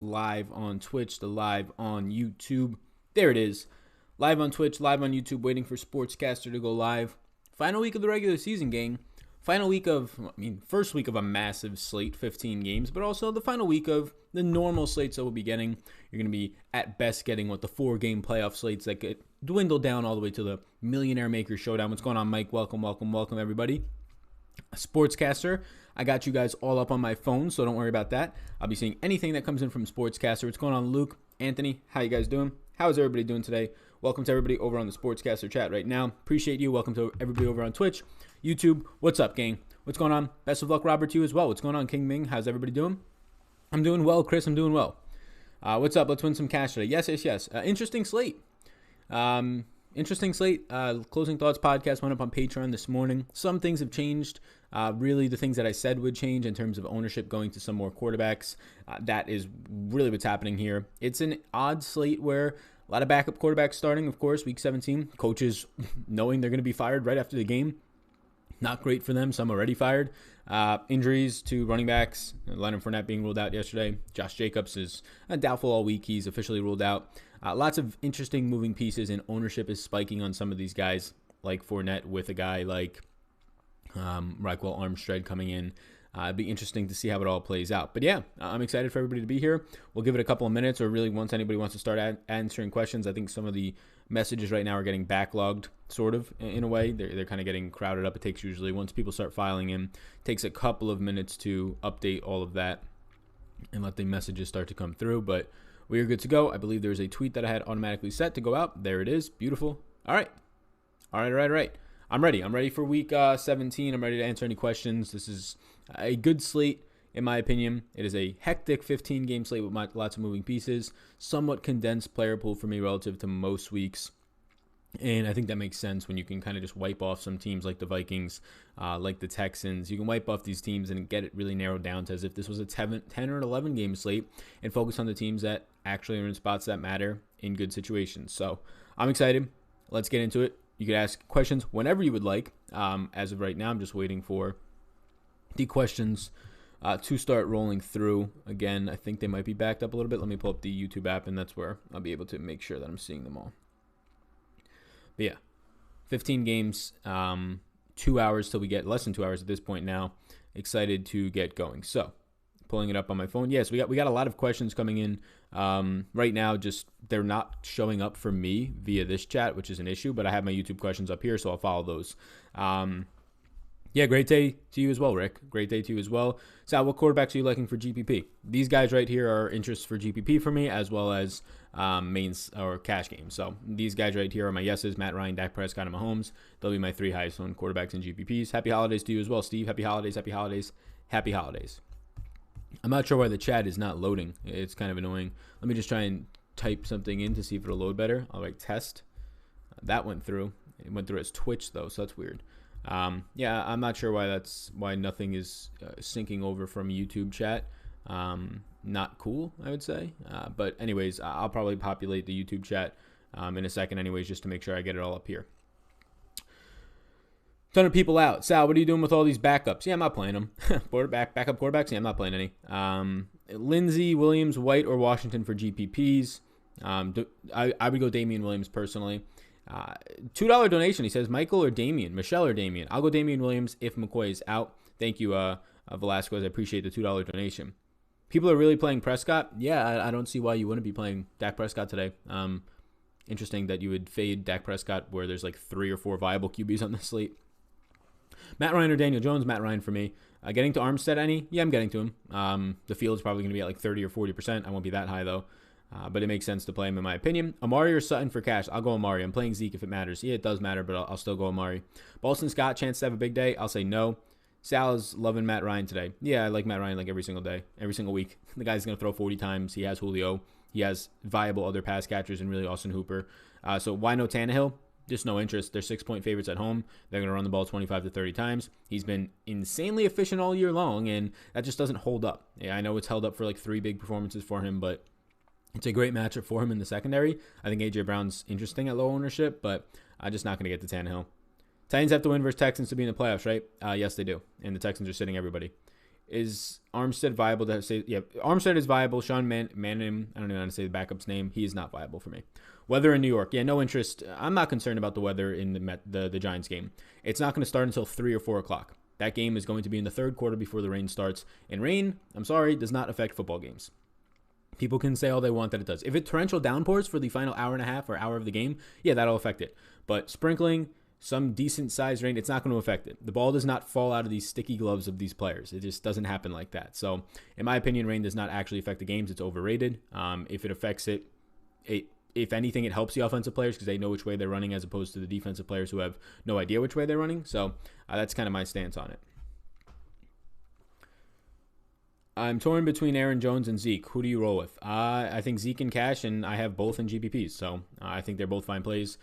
live on Twitch, the live on YouTube. There it is. Live on Twitch, live on YouTube, waiting for Sportscaster to go live. Final week of the regular season, gang. First week of a massive slate, 15 games, but also the final week of the normal slates that we'll be getting. You're going to be, at best, getting what the 4-game playoff slates that get dwindled down all the way to the Millionaire Maker Showdown. What's going on, Mike? Welcome, everybody. Sportscaster, I got you guys all up on my phone, so don't worry about that. I'll be seeing anything that comes in from Sportscaster. What's going on, Luke, Anthony? How you guys doing? How is everybody doing today? Welcome to everybody over on the Sportscaster chat right now. Appreciate you. Welcome to everybody over on Twitch, YouTube. What's up, gang? What's going on? Best of luck, Robert, to you as well. What's going on, King Ming? How's everybody doing? I'm doing well, Chris. I'm doing well. What's up? Let's win some cash today. Yes. Interesting slate. Closing Thoughts podcast went up on PATRON this morning. Some things have changed. Really, the things that I said would change in terms of ownership going to some more quarterbacks. That is really what's happening here. It's an odd slate where a lot of backup quarterbacks starting, of course, week 17. Coaches knowing they're going to be fired right after the game. Not great for them. Some already fired. Injuries to running backs. Leonard Fournette being ruled out yesterday. Josh Jacobs is doubtful all week. He's officially ruled out. Lots of interesting moving pieces, and ownership is spiking on some of these guys, like Fournette with a guy like Raquel Armstead coming in. It'd be interesting to see how it all plays out. But yeah, I'm excited for everybody to be here. We'll give it a couple of minutes, or really once anybody wants to start answering questions. I think some of the messages right now are getting backlogged, sort of, in a way. They're kind of getting crowded up. It takes usually, once people start filing in, it takes a couple of minutes to update all of that and let the messages start to come through. But we are good to go. I believe there's a tweet that I had automatically set to go out. There it is. Beautiful. All right. I'm ready. I'm ready for week 17. I'm ready to answer any questions. This is a good slate, in my opinion. It is a hectic 15-game slate with lots of moving pieces. Somewhat condensed player pool for me relative to most weeks. And I think that makes sense when you can kind of just wipe off some teams like the Vikings, like the Texans. You can wipe off these teams and get it really narrowed down to as if this was a 10 or an 11-game slate and focus on the teams that actually are in spots that matter in good situations. So I'm excited. Let's get into it. You can ask questions whenever you would like. As of right now, I'm just waiting for the questions to start rolling through. Again, I think they might be backed up a little bit. Let me pull up the YouTube app, and that's where I'll be able to make sure that I'm seeing them all. But yeah, 15 games, 2 hours till we get less than 2 hours at this point now. Excited to get going. So pulling it up on my phone. Yes, we got a lot of questions coming in right now. Just they're not showing up for me via this chat, which is an issue. But I have my YouTube questions up here, so I'll follow those. Yeah, great day to you as well, Rick. Great day to you as well. Sal, what quarterbacks are you liking for GPP? These guys right here are interests for GPP for me, as well as mains or cash games. So these guys right here are my yeses: Matt Ryan, Dak Prescott, and Mahomes. They'll be my 3 highest owned quarterbacks in GPPs. Happy holidays to you as well, Steve. Happy holidays. I'm not sure why the chat is not loading. It's kind of annoying. Let me just try and type something in to see if it'll load better. I'll write test. That went through. It went through as Twitch though, so that's weird. Yeah, I'm not sure why nothing is syncing over from YouTube chat. Not cool, I would say. But anyways, I'll probably populate the YouTube chat in a second anyways, just to make sure I get it all up here. Ton of people out. Sal, what are you doing with all these backups? Yeah, I'm not playing them. Backup quarterbacks? Yeah, I'm not playing any. Lindsey, Williams, White, or Washington for GPPs. I would go Damian Williams personally. $2 donation. He says Michael or Damian, Michelle or Damian. I'll go Damian Williams if McCoy is out. Thank you, Velasquez. I appreciate the $2 donation. People are really playing Prescott. Yeah, I don't see why you wouldn't be playing Dak Prescott today. Interesting that you would fade Dak Prescott where there's like 3 or 4 viable QBs on the slate. Matt Ryan or Daniel Jones? Matt Ryan for me. Getting to Armstead any? Yeah, I'm getting to him. The field's probably going to be at like 30 or 40%. I won't be that high though. But it makes sense to play him in my opinion. Amari or Sutton for cash? I'll go Amari. I'm playing Zeke if it matters. Yeah, it does matter, but I'll still go Amari. Boston Scott, chance to have a big day? I'll say no. Sal is loving Matt Ryan today. Yeah, I like Matt Ryan like every single day, every single week. The guy's going to throw 40 times. He has Julio. He has viable other pass catchers and really Austin Hooper. So why no Tannehill? Just no interest. They're 6-point favorites at home. They're going to run the ball 25 to 30 times. He's been insanely efficient all year long, and that just doesn't hold up. Yeah, I know it's held up for like 3 big performances for him, but it's a great matchup for him in the secondary. I think A.J. Brown's interesting at low ownership, but I'm just not going to get to Tannehill. Titans have to win versus Texans to be in the playoffs, right? Yes, they do. And the Texans are sitting everybody. Is Armstead viable to say? Yeah, Armstead is viable. Sean Manning, I don't even know how to say the backup's name. He is not viable for me. Weather in New York. Yeah, no interest. I'm not concerned about the weather in the Giants game. It's not going to start until 3 or 4 o'clock. That game is going to be in the third quarter before the rain starts. And rain, I'm sorry, does not affect football games. People can say all they want that it does. If it's torrential downpours for the final hour and a half or hour of the game, yeah, that'll affect it. But sprinkling, some decent sized rain, it's not going to affect it. The ball does not fall out of these sticky gloves of these players. It just doesn't happen like that. So, in my opinion, rain does not actually affect the games. It's overrated. If it affects it, if anything, it helps the offensive players because they know which way they're running as opposed to the defensive players who have no idea which way they're running. So, that's kind of my stance on it. I'm torn between Aaron Jones and Zeke. Who do you roll with? I think Zeke in cash, and I have both in GPPs. So, I think they're both fine plays.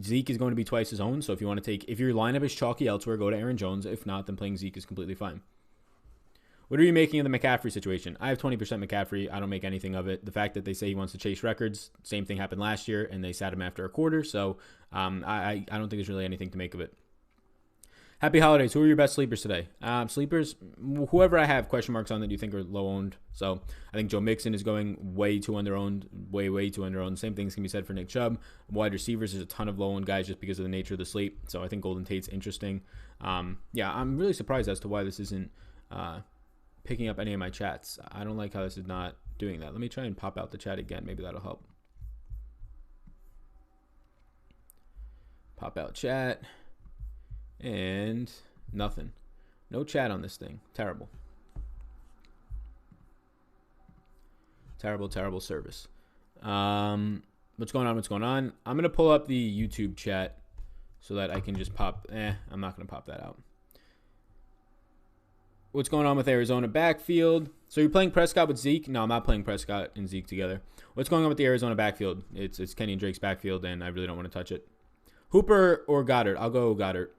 Zeke is going to be twice his own, so if your lineup is chalky elsewhere, go to Aaron Jones. If not, then playing Zeke is completely fine. What are you making of the McCaffrey situation? I have 20% McCaffrey. I don't make anything of it. The fact that they say he wants to chase records, same thing happened last year, and they sat him after a quarter, so I don't think there's really anything to make of it. Happy holidays. Who are your best sleepers today? Sleepers, whoever I have question marks on that you think are low owned. So I think Joe Mixon is going way too under owned, way too under owned. Same things can be said for Nick Chubb. Wide receivers, there's a ton of low owned guys just because of the nature of the slate. So I think Golden Tate's interesting. Yeah, I'm really surprised as to why this isn't picking up any of my chats. I don't like how this is not doing that. Let me try and pop out the chat again. Maybe that'll help. Pop out chat. And nothing. No chat on this thing. Terrible. Terrible service. What's going on? I'm going to pull up the YouTube chat so that I can just pop. I'm not going to pop that out. What's going on with Arizona backfield? So you're playing Prescott with Zeke? No, I'm not playing Prescott and Zeke together. What's going on with the Arizona backfield? It's Kenny and Drake's backfield, and I really don't want to touch it. Hooper or Goddard? I'll go Goddard.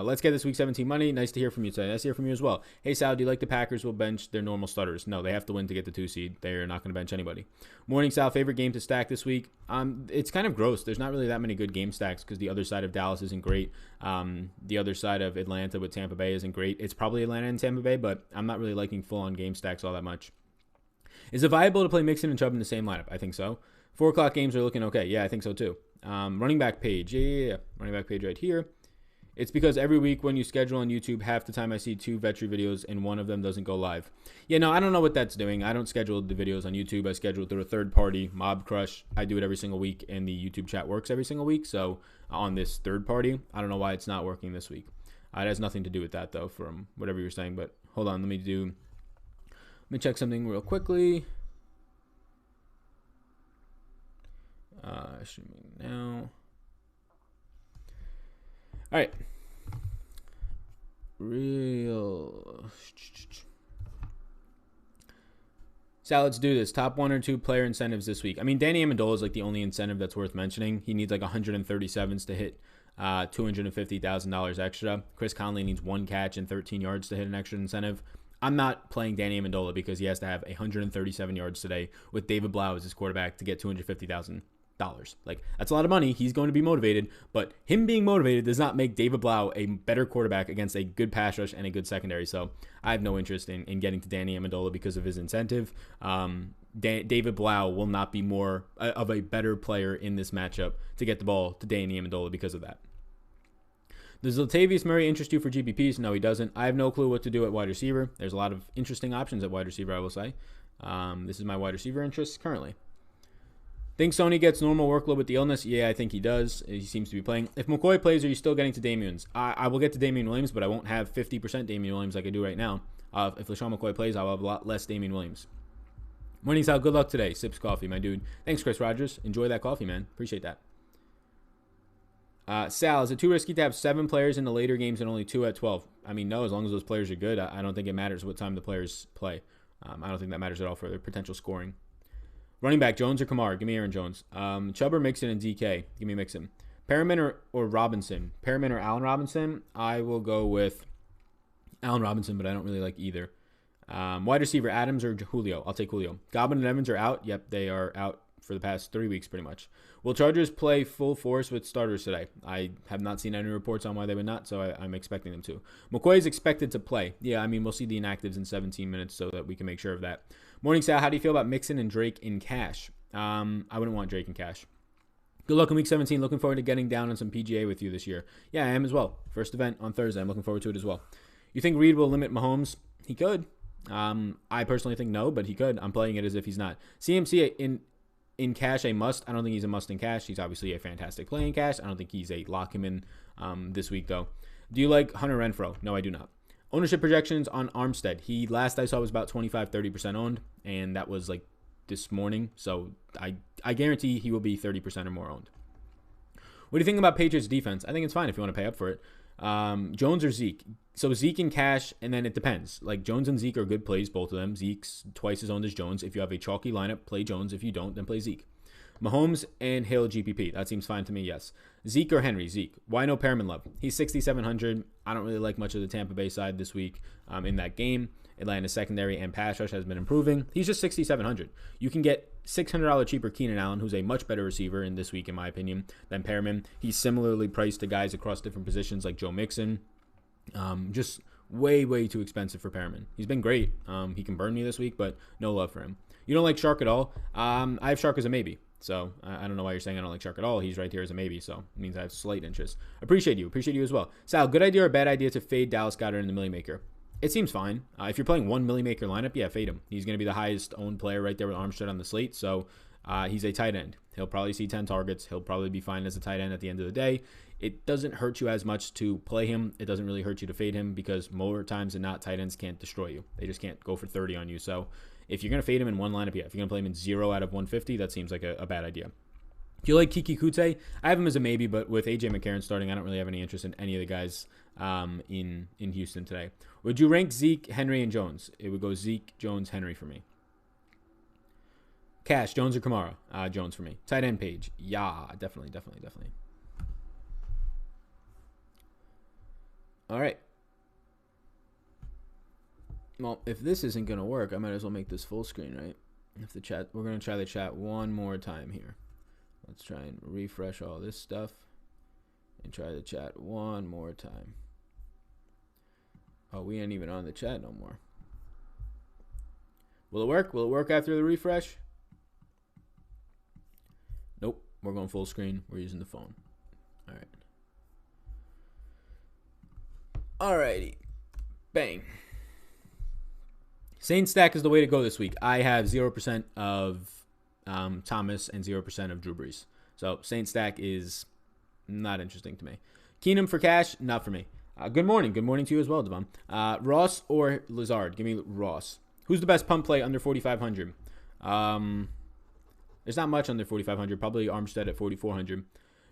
Let's get this Week 17 money. Nice to hear from you today. Nice to hear from you as well. Hey, Sal, do you like the Packers will bench their normal starters? No, they have to win to get the 2 seed. They're not going to bench anybody. Morning, Sal. Favorite game to stack this week? It's kind of gross. There's not really that many good game stacks because the other side of Dallas isn't great. The other side of Atlanta with Tampa Bay isn't great. It's probably Atlanta and Tampa Bay, but I'm not really liking full-on game stacks all that much. Is it viable to play Mixon and Chubb in the same lineup? I think so. 4 o'clock games are looking okay. Yeah, I think so too. Running back page. Yeah. Running back page right here. It's because every week when you schedule on YouTube, half the time I see 2 Vetri videos and one of them doesn't go live. Yeah, no, I don't know what that's doing. I don't schedule the videos on YouTube. I schedule through a third party, Mob Crush. I do it every single week, and the YouTube chat works every single week. So on this third party, I don't know why it's not working this week. It has nothing to do with that, though, from whatever you're saying. But hold on, let me check something real quickly. Streaming now. All right. Sal, let's do this. Top 1 or 2 player incentives this week. I mean, Danny Amendola is like the only incentive that's worth mentioning. He needs like 137s to hit $250,000 extra. Chris Conley needs 1 catch and 13 yards to hit an extra incentive. I'm not playing Danny Amendola because he has to have 137 yards today with David Blau as his quarterback to get $250,000. Like, that's a lot of money. He's going to be motivated, but him being motivated does not make David Blau a better quarterback against a good pass rush and a good secondary. So I have no interest in getting to Danny Amendola because of his incentive. David Blau will not be more of a better player in this matchup to get the ball to Danny Amendola because of that. Does Latavius Murray interest you for GPPs? No, he doesn't. I have no clue what to do at wide receiver. There's a lot of interesting options at wide receiver, I will say. This is my wide receiver interest currently. Think Sony gets normal workload with the illness? Yeah, I think he does. He seems to be playing. If McCoy plays, are you still getting to Damian? I will get to Damian Williams, but I won't have 50% Damian Williams like I do right now. If LaShawn McCoy plays, I'll have a lot less Damian Williams. Morning, Sal. Good luck today. Sips coffee, my dude. Thanks, Chris Rogers. Enjoy that coffee, man. Appreciate that. Sal, is it too risky to have 7 players in the later games and only 2 at 12? I mean, no, as long as those players are good. I don't think it matters what time the players play. I don't think that matters at all for their potential scoring. Running back, Jones or Kamara? Give me Aaron Jones. Chubb or Mixon and DK? Give me Mixon. Perriman or Robinson? Perriman or Allen Robinson? I will go with Allen Robinson, but I don't really like either. Wide receiver, Adams or Julio? I'll take Julio. Godwin and Evans are out. Yep, they are out for the past 3 weeks pretty much. Will Chargers play full force with starters today? I have not seen any reports on why they would not, so I'm expecting them to. McCoy is expected to play. Yeah, I mean, we'll see the inactives in 17 minutes so that we can make sure of that. Morning, Sal, how do you feel about Mixon and Drake in cash? I wouldn't want Drake in cash. Good luck in Week 17. Looking forward to getting down on some PGA with you this year. Yeah, I am as well. First event on Thursday. I'm looking forward to it as well. You think Reed will limit Mahomes? He could. I personally think no, but he could. I'm playing it as if he's not. CMC in cash, a must. I don't think he's a must in cash. He's obviously a fantastic play in cash. I don't think he's a lock him in this week, though. Do you like Hunter Renfrow? No, I do not. Ownership projections on Armstead. He, last I saw, was about 25-30% owned, and that was like this morning. So I guarantee he will be 30% or more owned. What do you think about Patriots defense? I think it's fine if you want to pay up for it. Jones or Zeke? So Zeke in cash, and then it depends. Like Jones and Zeke are good plays, both of them. Zeke's twice as owned as Jones. If you have a chalky lineup, play Jones. If you don't, then play Zeke. Mahomes and Hill GPP. That seems fine to me, yes. Zeke or Henry? Zeke. Why no Perriman love? He's 6,700. I don't really like much of the Tampa Bay side this week in that game. Atlanta's secondary and pass rush has been improving. He's just 6,700. You can get $600 cheaper Keenan Allen, who's a much better receiver in this week, in my opinion, than Perriman. He's similarly priced to guys across different positions like Joe Mixon. Just way, way too expensive for Perriman. He's been great. He can burn me this week, but no love for him. You don't like Shark at all? I have Shark as a maybe. So I don't know why you're saying I don't like Shark at all. He's right here as a maybe, so it means I have slight interest. Appreciate you as well. Sal, good idea or bad idea to fade Dallas Goedert in the Millie Maker? It seems fine. If you're playing one Millie Maker lineup, yeah, fade him. He's going to be the highest owned player right there with Armstead on the slate, so he's a tight end. He'll probably see 10 targets. He'll probably be fine as a tight end at the end of the day. It doesn't hurt you as much to play him. It doesn't really hurt you to fade him because more times than not, tight ends can't destroy you. They just can't go for 30 on you. So if you're going to fade him in one lineup, yeah. If you're going to play him in 0 out of 150, that seems like a bad idea. Do you like Kiki Kute? I have him as a maybe, but with A.J. McCarron starting, I don't really have any interest in any of the guys in Houston today. Would you rank Zeke, Henry, and Jones? It would go Zeke, Jones, Henry for me. Cash, Jones or Kamara? Jones for me. Tight end page. Yeah, definitely. All right. Well, if this isn't going to work, I might as well make this full screen, right? If the chat, we're going to try the chat one more time here. Let's try and refresh all this stuff and try the chat one more time. Oh, we ain't even on the chat no more. Will it work? Will it work after the refresh? Nope. We're going full screen. We're using the phone. All right. Alrighty. Bang. Saint stack is the way to go this week. I have 0% of Thomas and 0% of Drew Brees. So Saint stack is not interesting to me. Keenum for cash, not for me. Good morning. Good morning to you as well, Devon. Ross or Lazard? Give me Ross. Who's the best punt play under 4,500? There's not much under 4,500. Probably Armstead at 4,400.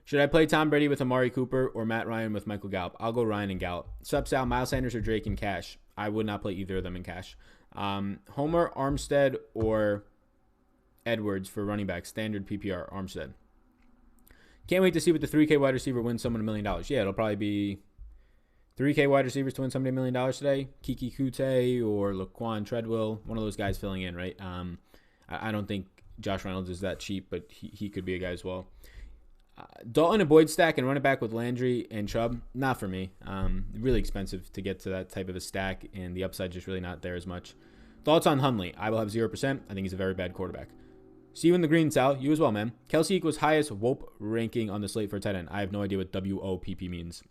Should I play Tom Brady with Amari Cooper or Matt Ryan with Michael Gallup? I'll go Ryan and Gallup. Sup, Sal, Miles Sanders or Drake in cash? I would not play either of them in cash. Homer, Armstead, or Edwards for running back. Standard PPR, Armstead. Can't wait to see what the 3K wide receiver wins someone $1 million. Yeah, it'll probably be 3K wide receivers to win somebody $1 million today. Kiki Kute or Laquan Treadwell. One of those guys filling in, right? I don't think Josh Reynolds is that cheap, but he could be a guy as well. Dalton and Boyd stack and run it back with Landry and Chubb, not for me. Really expensive to get to that type of a stack, and the upside just really not there as much. Thoughts on Hundley? I will have 0%. I think he's a very bad quarterback. See you in the green, Sal. You as well, man. Kelsey equals highest WOP ranking on the slate for a tight end. I have no idea what WOPP means.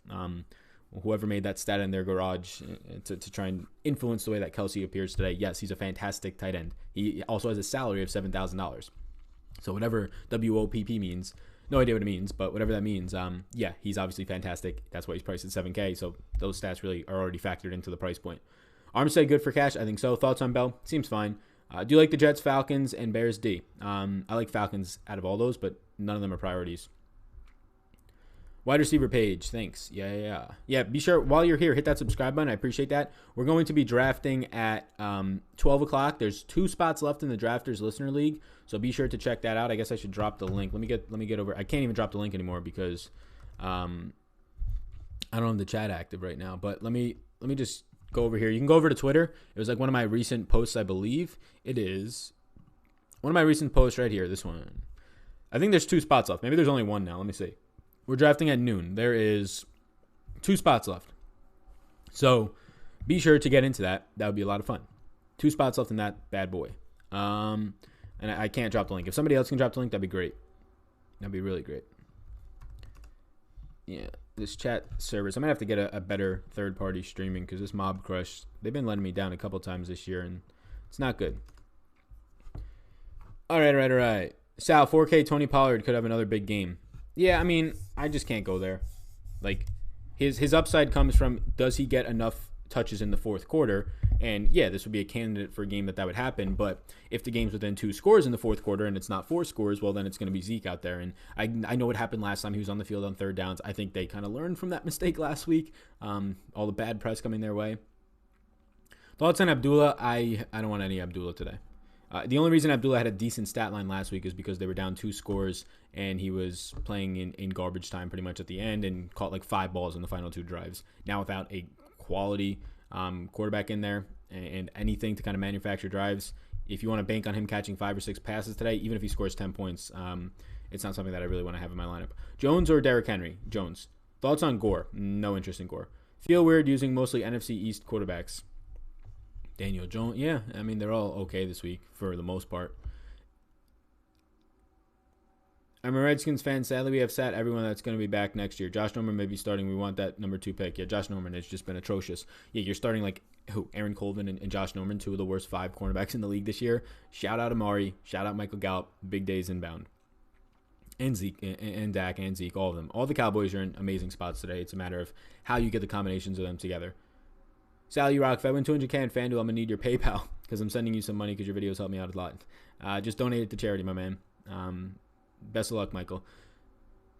Whoever made that stat in their garage to try and influence the way that Kelsey appears today, yes, he's a fantastic tight end. He also has a salary of $7,000. So whatever WOPP means, no idea what it means, but whatever that means, yeah, he's obviously fantastic. That's why he's priced at $7K, so those stats really are already factored into the price point. Armstead good for cash? I think so. Thoughts on Bell? Seems fine. Do you like the Jets, Falcons, and Bears D? I like Falcons out of all those, but none of them are priorities. Wide receiver page, thanks. Yeah, be sure while you're here, hit that subscribe button. I appreciate that. We're going to be drafting at 12 o'clock. There's 2 spots left in the Drafters Listener League, so be sure to check that out. I guess I should drop the link. Let me get over. I can't even drop the link anymore because I don't have the chat active right now. But let me just go over here. You can go over to Twitter. It was like one of my recent posts, I believe. It is one of my recent posts right here. This one. I think there's 2 spots left. Maybe there's only 1 now. Let me see. We're drafting at noon. There is 2 spots left. So be sure to get into that. That would be a lot of fun. 2 spots left in that bad boy. And I can't drop the link. If somebody else can drop the link, that'd be great. That'd be really great. Yeah, this chat service. I'm going to have to get a better third-party streaming because this Mob Crush, they've been letting me down a couple times this year, and it's not good. All right. Sal, 4K Tony Pollard could have another big game. Yeah, I mean, I just can't go there. Like, his upside comes from, does he get enough touches in the fourth quarter? And yeah, this would be a candidate for a game that would happen. But if the game's within 2 scores in the fourth quarter and it's not 4 scores, well, then it's going to be Zeke out there. And I know what happened last time he was on the field on third downs. I think they kind of learned from that mistake last week. All the bad press coming their way. Thoughts on Abdullah? I don't want any Abdullah today. The only reason Abdullah had a decent stat line last week is because they were down 2 scores and he was playing in garbage time pretty much at the end and caught like 5 balls in the final 2 drives. Now without a quality quarterback in there and anything to kind of manufacture drives, if you want to bank on him catching 5 or 6 passes today, even if he scores 10 points, it's not something that I really want to have in my lineup. Jones or Derrick Henry? Jones. Thoughts on Gore? No interest in Gore. Feel weird using mostly NFC East quarterbacks. Daniel Jones, yeah, I mean, they're all okay this week for the most part. I'm a Redskins fan. Sadly, we have sat everyone that's going to be back next year. Josh Norman may be starting. We want that number 2 pick. Yeah, Josh Norman has just been atrocious. Yeah, you're starting like who? Aaron Colvin and Josh Norman, 2 of the worst 5 cornerbacks in the league this year. Shout out Amari. Shout out Michael Gallup. Big days inbound. And Zeke, and Dak, and Zeke, all of them. All the Cowboys are in amazing spots today. It's a matter of how you get the combinations of them together. Sally Rock, if I win 200K in FanDuel, I'm going to need your PayPal because I'm sending you some money because your videos help me out a lot. Just donate it to charity, my man. Best of luck, Michael.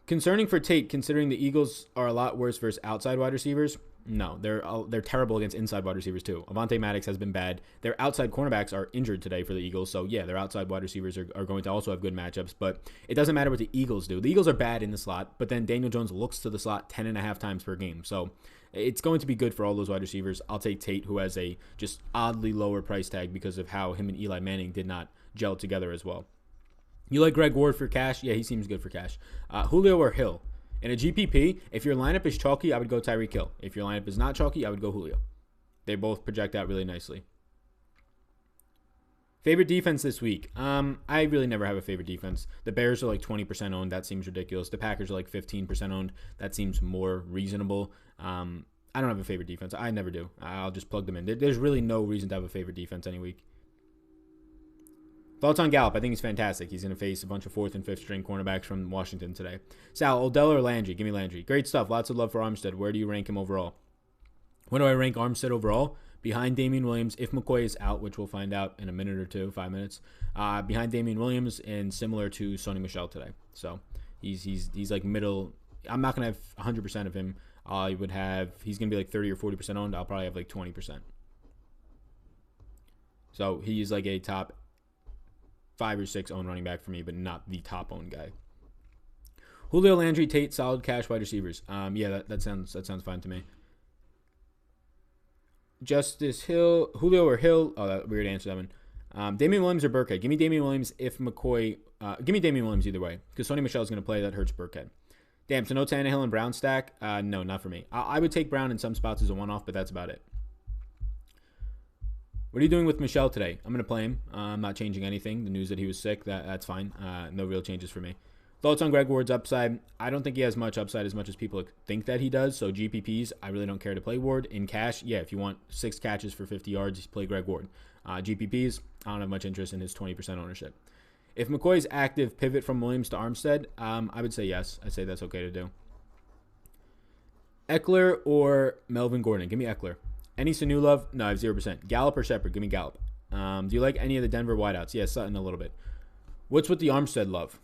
Concerning for Tate, considering the Eagles are a lot worse versus outside wide receivers. No, they're terrible against inside wide receivers too. Avonte Maddox has been bad. Their outside cornerbacks are injured today for the Eagles. So yeah, their outside wide receivers are going to also have good matchups. But it doesn't matter what the Eagles do. The Eagles are bad in the slot, but then Daniel Jones looks to the slot 10.5 times per game. So it's going to be good for all those wide receivers. I'll take Tate, who has a just oddly lower price tag because of how him and Eli Manning did not gel together as well. You like Greg Ward for cash? Yeah, he seems good for cash. Julio or Hill? In a GPP, if your lineup is chalky, I would go Tyreek Hill. If your lineup is not chalky, I would go Julio. They both project out really nicely. Favorite defense this week? I really never have a favorite defense. The Bears are like 20% owned. That seems ridiculous. The Packers are like 15% owned. That seems more reasonable. I don't have a favorite defense. I never do. I'll just plug them in. There's really no reason to have a favorite defense any week. Thoughts on Gallup? I think he's fantastic. He's going to face a bunch of 4th and 5th string cornerbacks from Washington today. Sal, Odell or Landry? Give me Landry. Great stuff. Lots of love for Armstead. Where do you rank him overall? When do I rank Armstead overall? Behind Damian Williams, if McCoy is out, which we'll find out in a minute or 2, 5 minutes. Behind Damian Williams and similar to Sony Michel today. So he's like middle. I'm not going to have 100% of him. He's going to be like 30 or 40% owned. I'll probably have like 20%. So he's like a top 5 or 6 owned running back for me, but not the top owned guy. Julio, Landry, Tate, solid cash wide receivers. Yeah, that sounds fine to me. Justice Hill, Julio or Hill? Oh, that weird answer, that one. Damian Williams or Burkhead? Give me Damian Williams if McCoy. Give me Damian Williams either way because Sony Michel is going to play. That hurts Burkhead. Damn, so no Tannehill and Brown stack? No, not for me. I would take Brown in some spots as a one-off, but that's about it. What are you doing with Michel today? I'm going to play him. I'm not changing anything. The news that he was sick, that's fine. No real changes for me. Thoughts on Greg Ward's upside? I don't think he has much upside as much as people think that he does. So GPPs, I really don't care to play Ward. In cash, yeah, if you want 6 catches for 50 yards, play Greg Ward. GPPs, I don't have much interest in his 20% ownership. If McCoy's active, pivot from Williams to Armstead, I would say yes. I'd say that's okay to do. Eckler or Melvin Gordon? Give me Eckler. Any Sanu love? No, I have 0%. Gallup or Shepard? Give me Gallup. Do you like any of the Denver wideouts? Yeah, Sutton a little bit. What's with the Armstead love?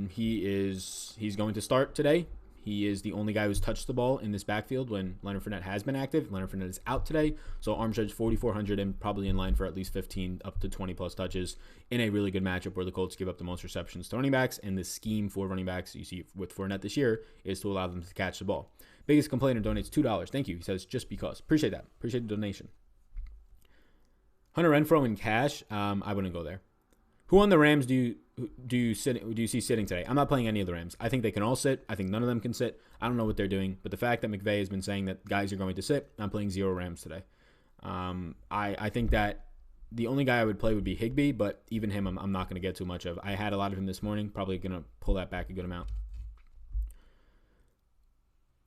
He's going to start today. He is the only guy who's touched the ball in this backfield when Leonard Fournette has been active. Leonard Fournette is out today, so Armstead's 4,400 and probably in line for at least 15 up to 20-plus touches in a really good matchup where the Colts give up the most receptions to running backs, and the scheme for running backs you see with Fournette this year is to allow them to catch the ball. Biggest complainer donates $2. Thank you. He says, just because. Appreciate that. Appreciate the donation. Hunter Renfrow in cash, I wouldn't go there. Who on the Rams do you see sitting today? I'm not playing any of the Rams. I think they can all sit. I think none of them can sit. I don't know what they're doing, but the fact that McVay has been saying that guys are going to sit, I'm playing 0 Rams today. I think that the only guy I would play would be Higbee, but even him, I'm not going to get too much of. I had a lot of him this morning. Probably going to pull that back a good amount.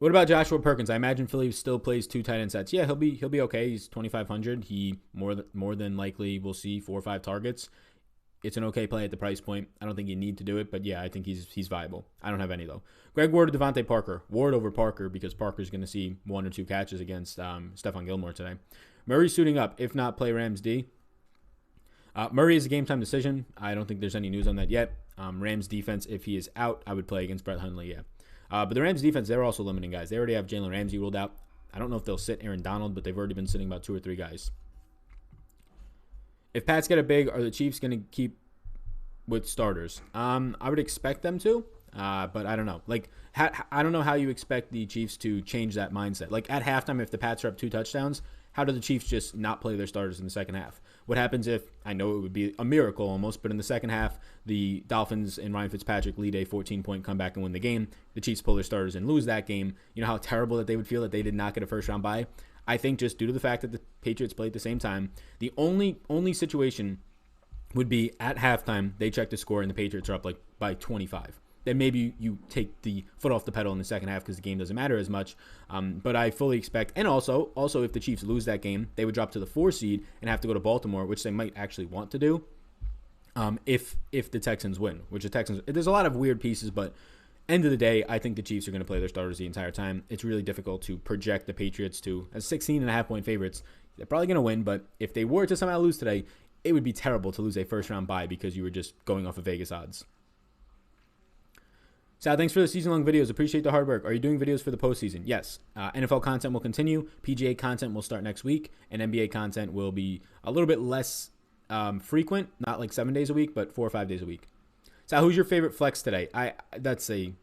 What about Joshua Perkins? I imagine Philly still plays 2 tight end sets. Yeah, he'll be okay. He's 2,500. He more than likely will see 4 or 5 targets. It's an okay play at the price point. I don't think you need to do it, but yeah, I think he's viable. I don't have any though. Greg Ward or Devontae Parker? Ward over Parker because Parker's going to see 1 or 2 catches against Stephon Gilmore today. Murray suiting up. If not, play Rams D. Murray is a game-time decision. I don't think there's any news on that yet. Rams defense, if he is out, I would play against Brett Hundley, yeah. But the Rams defense, they're also limiting guys. They already have Jalen Ramsey ruled out. I don't know if they'll sit Aaron Donald, but they've already been sitting about 2 or 3 guys. If Pats get it big, are the Chiefs going to keep with starters? I would expect them to, but I don't know. I don't know how you expect the Chiefs to change that mindset. Like, at halftime, if the Pats are up 2 touchdowns, how do the Chiefs just not play their starters in the second half? What happens if, I know it would be a miracle almost, but in the second half, the Dolphins and Ryan Fitzpatrick lead a 14-point comeback and win the game. The Chiefs pull their starters and lose that game. You know how terrible that they would feel that they did not get a first-round bye? I think just due to the fact that the Patriots played at the same time, the only situation would be at halftime, they check the score and the Patriots are up like by 25. Then maybe you take the foot off the pedal in the second half because the game doesn't matter as much. But I fully expect, and also if the Chiefs lose that game, they would drop to the 4 seed and have to go to Baltimore, which they might actually want to do. If the Texans win, which the Texans, there's a lot of weird pieces, but end of the day, I think the Chiefs are going to play their starters the entire time. It's really difficult to project the Patriots to as 16.5-point favorites. They're probably going to win, but if they were to somehow lose today, it would be terrible to lose a first-round bye because you were just going off of Vegas odds. Sal, thanks for the season-long videos. Appreciate the hard work. Are you doing videos for the postseason? Yes. NFL content will continue. PGA content will start next week, and NBA content will be a little bit less frequent, not like 7 days a week, but 4 or 5 days a week. Sal, who's your favorite flex today? Honestly,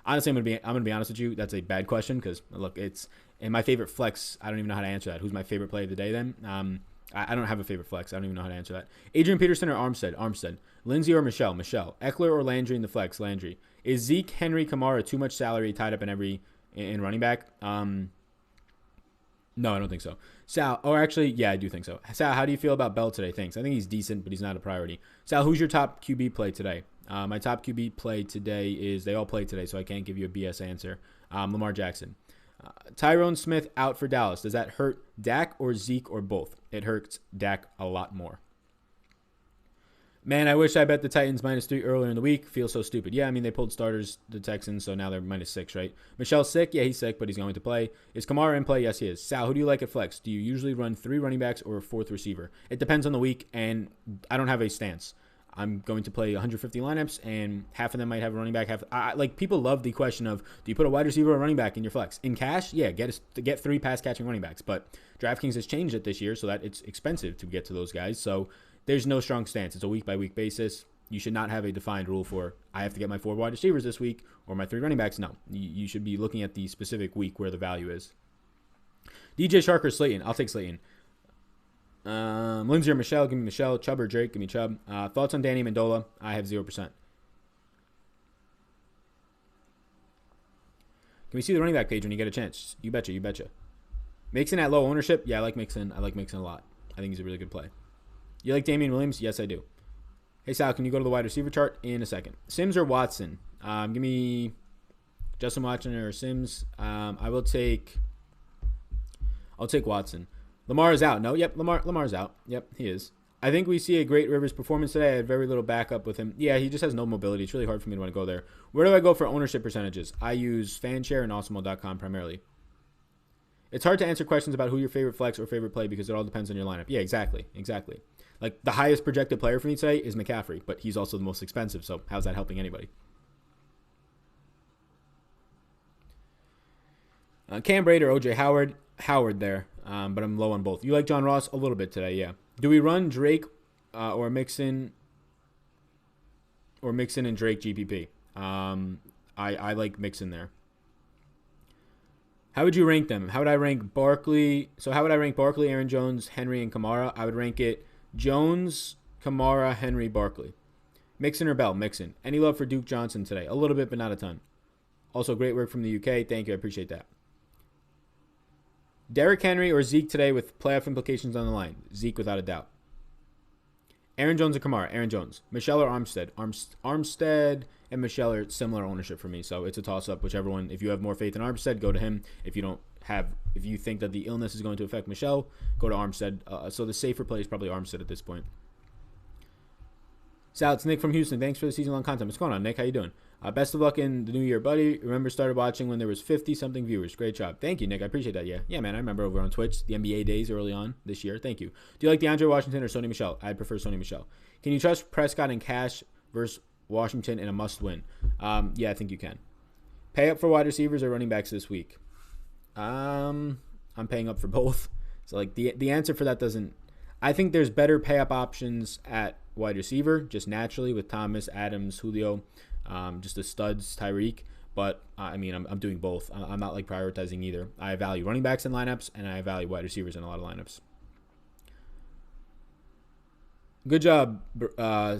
I'm gonna be honest with you. That's a bad question because look, and my favorite flex. I don't even know how to answer that. Who's my favorite play of the day? Then I don't have a favorite flex. I don't even know how to answer that. Adrian Peterson or Armstead? Lindsey or Michelle? Eckler or Landry in the flex? Landry. Is Zeke, Henry, Kamara too much salary tied up in running back? No, I don't think so. Sal, or actually, yeah, I do think so. Sal, how do you feel about Bell today? Thanks. I think he's decent, but he's not a priority. Sal, who's your top QB play today? My top QB play today is, they all play today, so I can't give you a BS answer. Lamar Jackson. Tyrone Smith out for Dallas. Does that hurt Dak or Zeke or both? It hurts Dak a lot more. Man, I wish I bet the Titans -3 earlier in the week. Feels so stupid. Yeah, I mean, they pulled starters, the Texans, so now they're -6, right? Michelle's sick. Yeah, he's sick, but he's going to play. Is Kamara in play? Yes, he is. Sal, who do you like at flex? Do you usually run 3 running backs or a 4th receiver? It depends on the week, and I don't have a stance. I'm going to play 150 lineups, and half of them might have a running back. People love the question of, do you put a wide receiver or a running back in your flex? In cash, yeah, get 3 pass-catching running backs. But DraftKings has changed it this year so that it's expensive to get to those guys. So there's no strong stance. It's a week-by-week basis. You should not have a defined rule for, I have to get my 4 wide receivers this week or my 3 running backs. No, you should be looking at the specific week where the value is. DJ Shark or Slayton? I'll take Slayton. Lindsey or Michelle? Give me Michelle. Chubb or Drake? Give me Chubb. Thoughts on Danny Amendola? I have 0%. Can we see the running back page when you get a chance? You betcha. Mixon at low ownership? Yeah, I like Mixon. I like Mixon a lot. I think he's a really good play. You like Damian Williams? Yes, I do. Hey, Sal, can you go to the wide receiver chart in a second? Sims or Watson? Give me Justin Watson or Sims. I'll take Watson. Lamar is out. No, yep, Lamar's out. Yep, he is. I think we see a great Rivers performance today. I had very little backup with him. Yeah, he just has no mobility. It's really hard for me to want to go there. Where do I go for ownership percentages? I use FanShare and Awesemo.com primarily. It's hard to answer questions about who your favorite flex or favorite play because it all depends on your lineup. Yeah, exactly. Like, the highest projected player for me today is McCaffrey, but he's also the most expensive, so how's that helping anybody? Cam Brate or OJ Howard? Howard there, but I'm low on both. You like John Ross? A little bit today, yeah. Do we run Drake or Mixon and Drake GPP? I like Mixon there. How would you rank them? How would I rank Barkley? So how would I rank Barkley, Aaron Jones, Henry, and Kamara? I would rank it Jones, Kamara, Henry, Barkley. Mixon or Bell? Mixon. Any love for Duke Johnson today? A little bit, but not a ton. Also, great work from the UK. Thank you. I appreciate that. Derrick Henry or Zeke today with playoff implications on the line? Zeke without a doubt. Aaron Jones or Kamara? Aaron Jones. Michelle or Armstead? Armstead and Michelle are similar ownership for me, so it's a toss-up. Whichever one. If you have more faith in Armstead, go to him. If you think that the illness is going to affect Michelle, go to Armstead. So the safer play is probably Armstead at this point. Sal, it's Nick from Houston. Thanks for the season-long content. What's going on, Nick? How you doing? Best of luck in the new year, buddy. Remember, started watching when there was 50-something viewers. Great job. Thank you, Nick. I appreciate that. Yeah, man. I remember over on Twitch, the NBA days early on this year. Thank you. Do you like DeAndre Washington or Sony Michel? I prefer Sony Michel. Can you trust Prescott in cash versus Washington in a must-win? Yeah, I think you can. Pay up for wide receivers or running backs this week? I'm paying up for both. So, like, the answer for that doesn't... I think there's better pay-up options at wide receiver, just naturally, with Thomas, Adams, Julio, just the studs, Tyreek. But, I'm doing both. I'm not, like, prioritizing either. I value running backs in lineups, and I value wide receivers in a lot of lineups. Good job.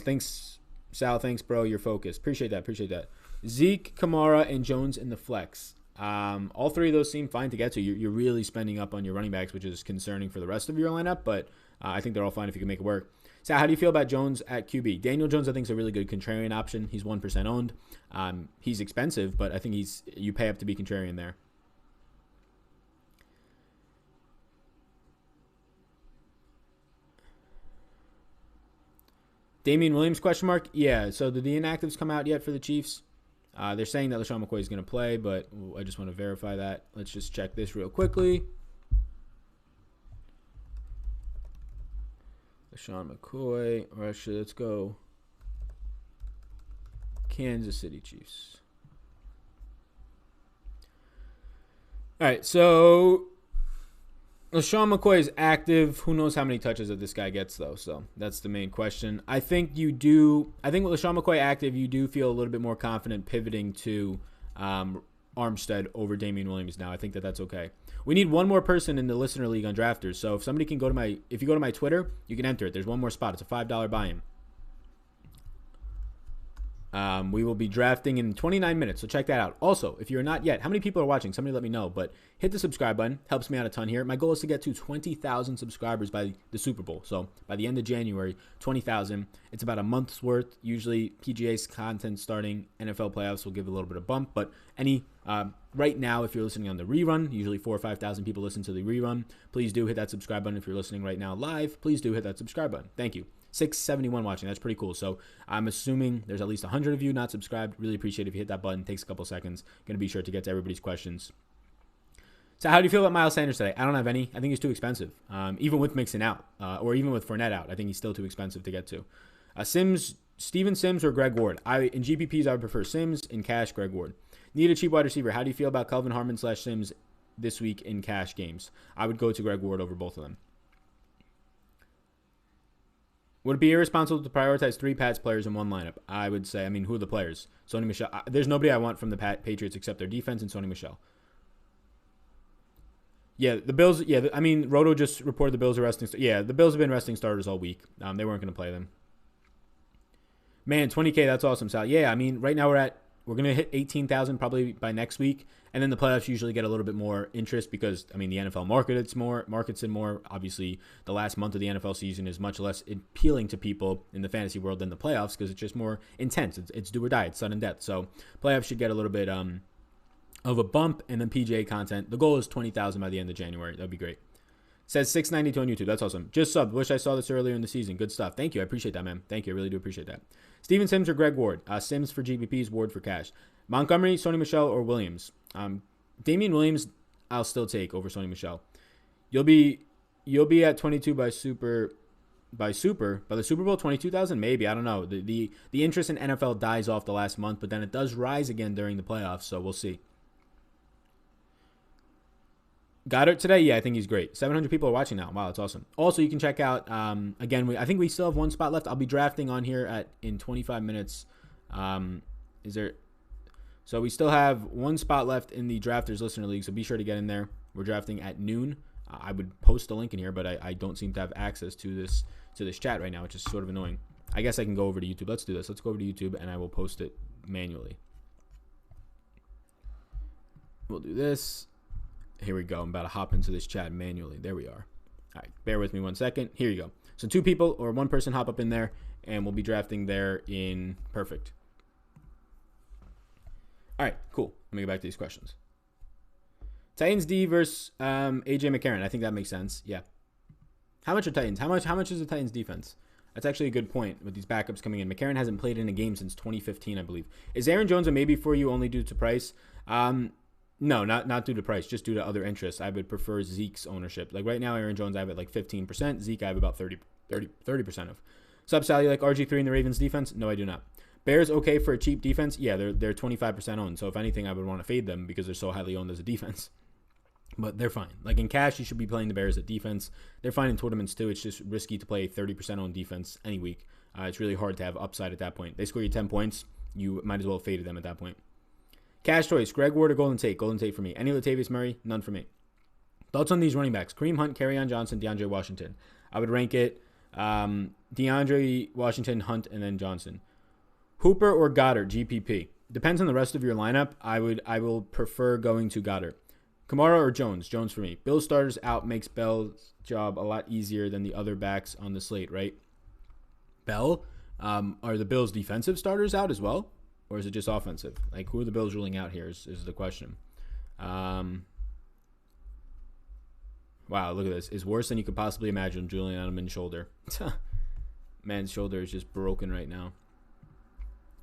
Thanks, Sal. Thanks, bro. You're focused. Appreciate that. Zeke, Kamara, and Jones in the flex. All three of those seem fine to get to. You're really spending up on your running backs, which is concerning for the rest of your lineup, but I think they're all fine if you can make it work. So how do you feel about Jones at QB? Daniel Jones, I think, is a really good contrarian option. He's 1% owned. He's expensive, but I think you pay up to be contrarian there. Damian Williams, question mark? Yeah, so did the inactives come out yet for the Chiefs? They're saying that LaShawn McCoy is going to play, but I just want to verify that. Let's just check this real quickly. LaShawn McCoy. Or actually, let's go Kansas City Chiefs. All right, so LaShawn McCoy is active. Who knows how many touches that this guy gets, though? So that's the main question. I think with LaShawn McCoy active, you do feel a little bit more confident pivoting to Armstead over Damian Williams now. I think that's okay. We need one more person in the listener league on Drafters. So if somebody can if you go to my Twitter, you can enter it. There's one more spot. It's a $5 buy-in. We will be drafting in 29 minutes, so check that out. Also, if you're not yet, how many people are watching? Somebody let me know, but hit the subscribe button. Helps me out a ton here. My goal is to get to 20,000 subscribers by the Super Bowl. So by the end of January, 20,000. It's about a month's worth. Usually PGA's content starting, NFL playoffs will give a little bit of bump, but right now, if you're listening on the rerun, usually 4,000 or 5,000 people listen to the rerun. Please do hit that subscribe button. If you're listening right now live, please do hit that subscribe button. Thank you. 671 watching. That's pretty cool. So I'm assuming there's at least 100 of you not subscribed. Really appreciate it if you hit that button. Takes a couple seconds. Going to be sure to get to everybody's questions. So how do you feel about Miles Sanders today? I don't have any. I think he's too expensive. Even with Mixon out, or even with Fournette out, I think he's still too expensive to get to. Steven Sims or Greg Ward? In GPPs, I would prefer Sims. In cash, Greg Ward. Need a cheap wide receiver. How do you feel about Kelvin Harmon / Sims this week in cash games? I would go to Greg Ward over both of them. Would it be irresponsible to prioritize 3 Pats players in one lineup? I would say, who are the players? Sony Michel. There's nobody I want from the Patriots except their defense and Sony Michel. Yeah, the Bills. Yeah, Roto just reported the Bills are resting. Yeah, the Bills have been resting starters all week. They weren't going to play them. Man, 20K, that's awesome, Sal. Yeah, right now we're going to hit 18,000 probably by next week. And then the playoffs usually get a little bit more interest because, the NFL markets it more. Obviously, the last month of the NFL season is much less appealing to people in the fantasy world than the playoffs because it's just more intense. It's do or die. It's sudden death. So playoffs should get a little bit of a bump. And then PGA content. The goal is 20,000 by the end of January. That'd be great. Says 692 on YouTube. That's awesome. Just subbed. Wish I saw this earlier in the season. Good stuff. Thank you. I appreciate that, man. Thank you. I really do appreciate that. Steven Sims or Greg Ward? Sims for GPPs, Ward for cash. Montgomery, Sony Michel, or Williams? Damian Williams, I'll still take over Sony Michel. You'll be at 22 by the Super Bowl, 22,000 maybe. I don't know. The interest in NFL dies off the last month, but then it does rise again during the playoffs. So we'll see. Goddard today, yeah, I think he's great. 700 people are watching now. Wow, that's awesome. Also, you can check out again. I think we still have one spot left. I'll be drafting on here in 25 minutes. So we still have one spot left in the Drafters Listener League, so be sure to get in there. We're drafting at noon. I would post a link in here, but I don't seem to have access to this to this chat right now, which is sort of annoying. I guess I can go over to YouTube. Let's do this. Let's go over to YouTube, and I will post it manually. We'll do this. Here we go. I'm about to hop into this chat manually. There we are. All right, bear with me 1 second. Here you go. So 2 people or 1 person hop up in there, and we'll be drafting there in perfect. All right, cool. Let me get back to these questions. Titans D versus AJ McCarron. I think that makes sense. Yeah. How much are Titans? How much is the Titans defense? That's actually a good point with these backups coming in. McCarron hasn't played in a game since 2015, I believe. Is Aaron Jones a maybe for you only due to price? No, not due to price, just due to other interests. I would prefer Zeke's ownership. Like right now, Aaron Jones, I have at like 15%. Zeke, I have about 30% of. Sub Sally, like RG3 in the Ravens defense? No, I do not. Bears okay for a cheap defense? Yeah, they're 25% owned. So if anything, I would want to fade them because they're so highly owned as a defense. But they're fine. Like in cash, you should be playing the Bears at defense. They're fine in tournaments too. It's just risky to play 30% owned defense any week. It's really hard to have upside at that point. They score you 10 points, you might as well have faded them at that point. Cash choice, Greg Ward or Golden Tate? Golden Tate for me. Any Latavius Murray? None for me. Thoughts on these running backs? Kareem Hunt, Kerryon Johnson, DeAndre Washington. I would rank it DeAndre, Washington, Hunt, and then Johnson. Hooper or Goddard, GPP. Depends on the rest of your lineup. I will prefer going to Goddard. Kamara or Jones? Jones for me. Bill's starters out makes Bell's job a lot easier than the other backs on the slate, right? Bell? Are the Bills' defensive starters out as well? Or is it just offensive? Like, who are the Bills ruling out here is the question. Wow, look at this. It's worse than you could possibly imagine. Julian Edelman's shoulder. Man's shoulder is just broken right now.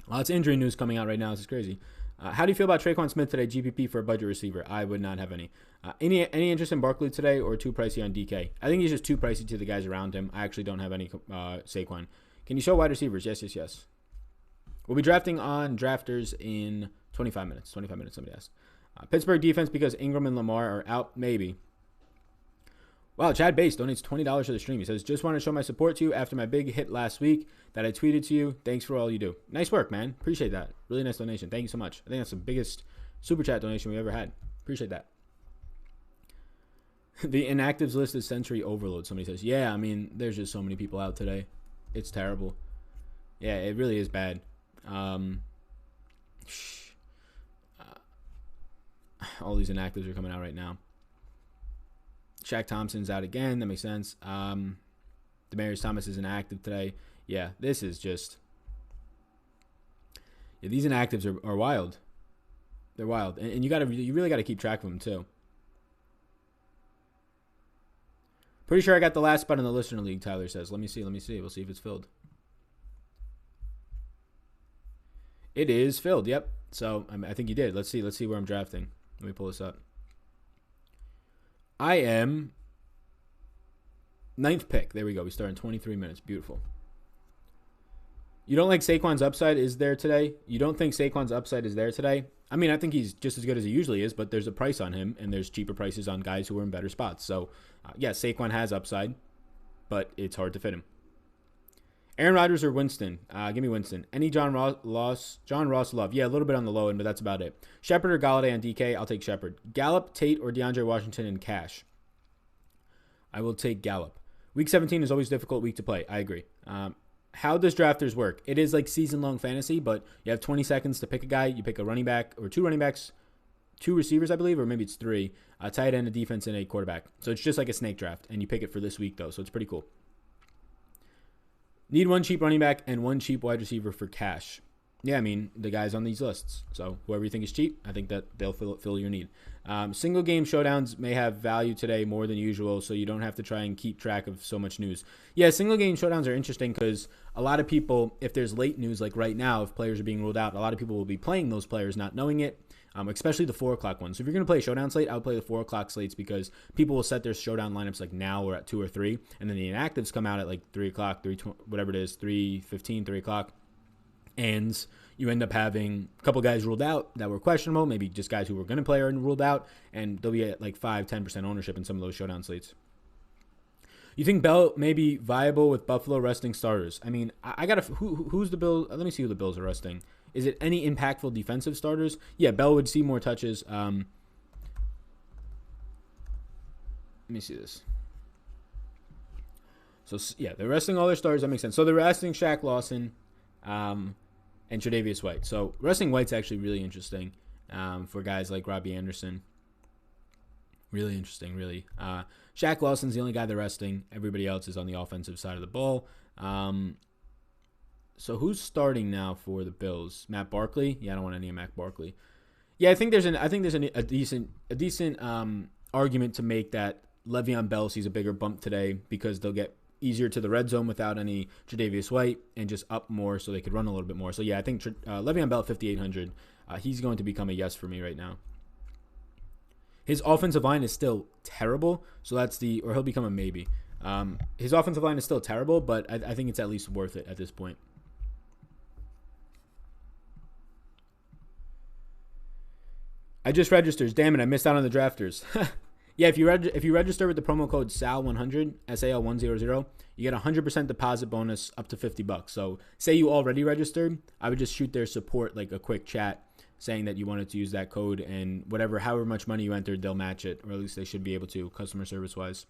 Lots of injury news coming out right now. This is crazy. How do you feel about Traquan Smith today, GPP for a budget receiver? I would not have any. Any interest in Barkley today or too pricey on DK? I think he's just too pricey to the guys around him. I actually don't have any Saquon. Can you show wide receivers? Yes. We'll be drafting on drafters in 25 minutes. 25 minutes, somebody asked. Pittsburgh defense because Ingram and Lamar are out? Maybe. Wow, Chad Bass donates $20 to the stream. He says, just want to show my support to you after my big hit last week that I tweeted to you. Thanks for all you do. Nice work, man. Appreciate that. Really nice donation. Thank you so much. I think that's the biggest super chat donation we've ever had. Appreciate that. The inactives list is sensory overload, somebody says. Yeah, I mean, there's just so many people out today. It's terrible. Yeah, it really is bad. All these inactives are coming out right now. Shaq Thompson's out again. That makes sense. Demaryius Thomas is inactive today. Yeah, this is just... Yeah, these inactives are wild. They're wild. And you really got to keep track of them, too. Pretty sure I got the last spot in the listener league, Tyler says. Let me see. We'll see if it's filled. It is filled, yep. So, I think you did. Let's see where I'm drafting. Let me pull this up. I am 9th pick. There we go. We start in 23 minutes. Beautiful. You don't like Saquon's upside is there today? You don't think Saquon's upside is there today? I mean, I think he's just as good as he usually is, but there's a price on him, and there's cheaper prices on guys who are in better spots. So, yes, Saquon has upside, but it's hard to fit him. Aaron Rodgers or Winston? Give me Winston. Any John Ross love? Yeah, a little bit on the low end, but that's about it. Shepard or Galladay on DK? I'll take Shepard. Gallup, Tate, or DeAndre Washington in cash? I will take Gallup. Week 17 is always a difficult week to play. I agree. How does drafters work? It is like season-long fantasy, but you have 20 seconds to pick a guy. You pick a running back or 2 running backs, 2 receivers, I believe, or maybe it's 3. A tight end, a defense, and a quarterback. So it's just like a snake draft, and you pick it for this week, though, so it's pretty cool. Need 1 cheap running back and 1 cheap wide receiver for cash. Yeah, I mean, the guys on these lists. So whoever you think is cheap, I think that they'll fill your need. Single game showdowns may have value today more than usual, so you don't have to try and keep track of so much news. Yeah, single game showdowns are interesting because a lot of people, if there's late news like right now, if players are being ruled out, a lot of people will be playing those players not knowing it. Especially the 4 o'clock ones. So if you're going to play a showdown slate, I would play the 4 o'clock slates because people will set their showdown lineups like now or at 2 or 3. And then the inactives come out at like 3 o'clock, whatever it is, 3:15, 3 o'clock. And you end up having a couple guys ruled out that were questionable, maybe just guys who were going to play are ruled out, and they'll be at like 5-10% ownership in some of those showdown slates. You think Bell may be viable with Buffalo resting starters? I mean, I got to... Who's the Bills? Let me see who the Bills are resting. Is it any impactful defensive starters? Yeah, Bell would see more touches. Let me see this. So, yeah, they're resting all their stars. That makes sense. So they're resting Shaq Lawson and Tre'Davious White. So resting White's actually really interesting for guys like Robbie Anderson. Really interesting, really. Shaq Lawson's the only guy they're resting. Everybody else is on the offensive side of the ball. So who's starting now for the Bills? Matt Barkley? Yeah, I don't want any of Matt Barkley. Yeah, I think there's a decent argument to make that Le'Veon Bell sees a bigger bump today because they'll get easier to the red zone without any Tre'Davious White and just up more so they could run a little bit more. So yeah, I think Le'Veon Bell 5,800. He's going to become a yes for me right now. His offensive line is still terrible, so or he'll become a maybe. His offensive line is still terrible, but I think it's at least worth it at this point. I just registered. Damn it, I missed out on the drafters. Yeah, if you register with the promo code SAL100, SAL100, you get 100% deposit bonus up to $50. So say you already registered, I would just shoot their support like a quick chat saying that you wanted to use that code, and however much money you entered, they'll match it, or at least they should be able to, customer service wise.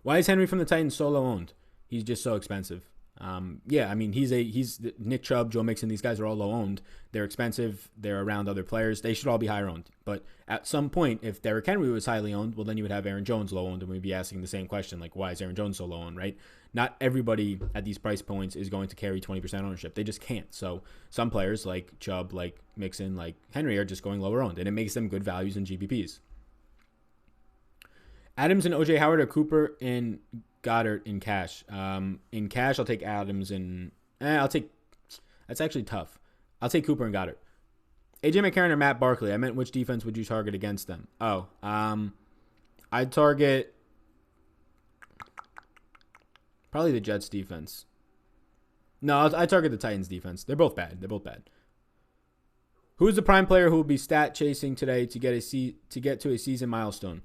Why is Henry from the Titans solo owned? He's just so expensive. Yeah, I mean, he's Nick Chubb, Joe Mixon. These guys are all low owned. They're expensive. They're around other players. They should all be higher owned. But at some point, if Derrick Henry was highly owned, well, then you would have Aaron Jones low owned, and we'd be asking the same question, like, why is Aaron Jones so low owned, right? Not everybody at these price points is going to carry 20% ownership. They just can't. So some players like Chubb, like Mixon, like Henry are just going lower owned, and it makes them good values in GPPs. Adams and OJ Howard or Cooper and Goddard in cash. In cash, I'll take Adams and that's actually tough. I'll take Cooper and Goddard. AJ McCarron or Matt Barkley. I meant which defense would you target against them? I'd target probably the Jets defense. No, I target the Titans defense. They're both bad. Who's the prime player who will be stat chasing today to get to a season milestone?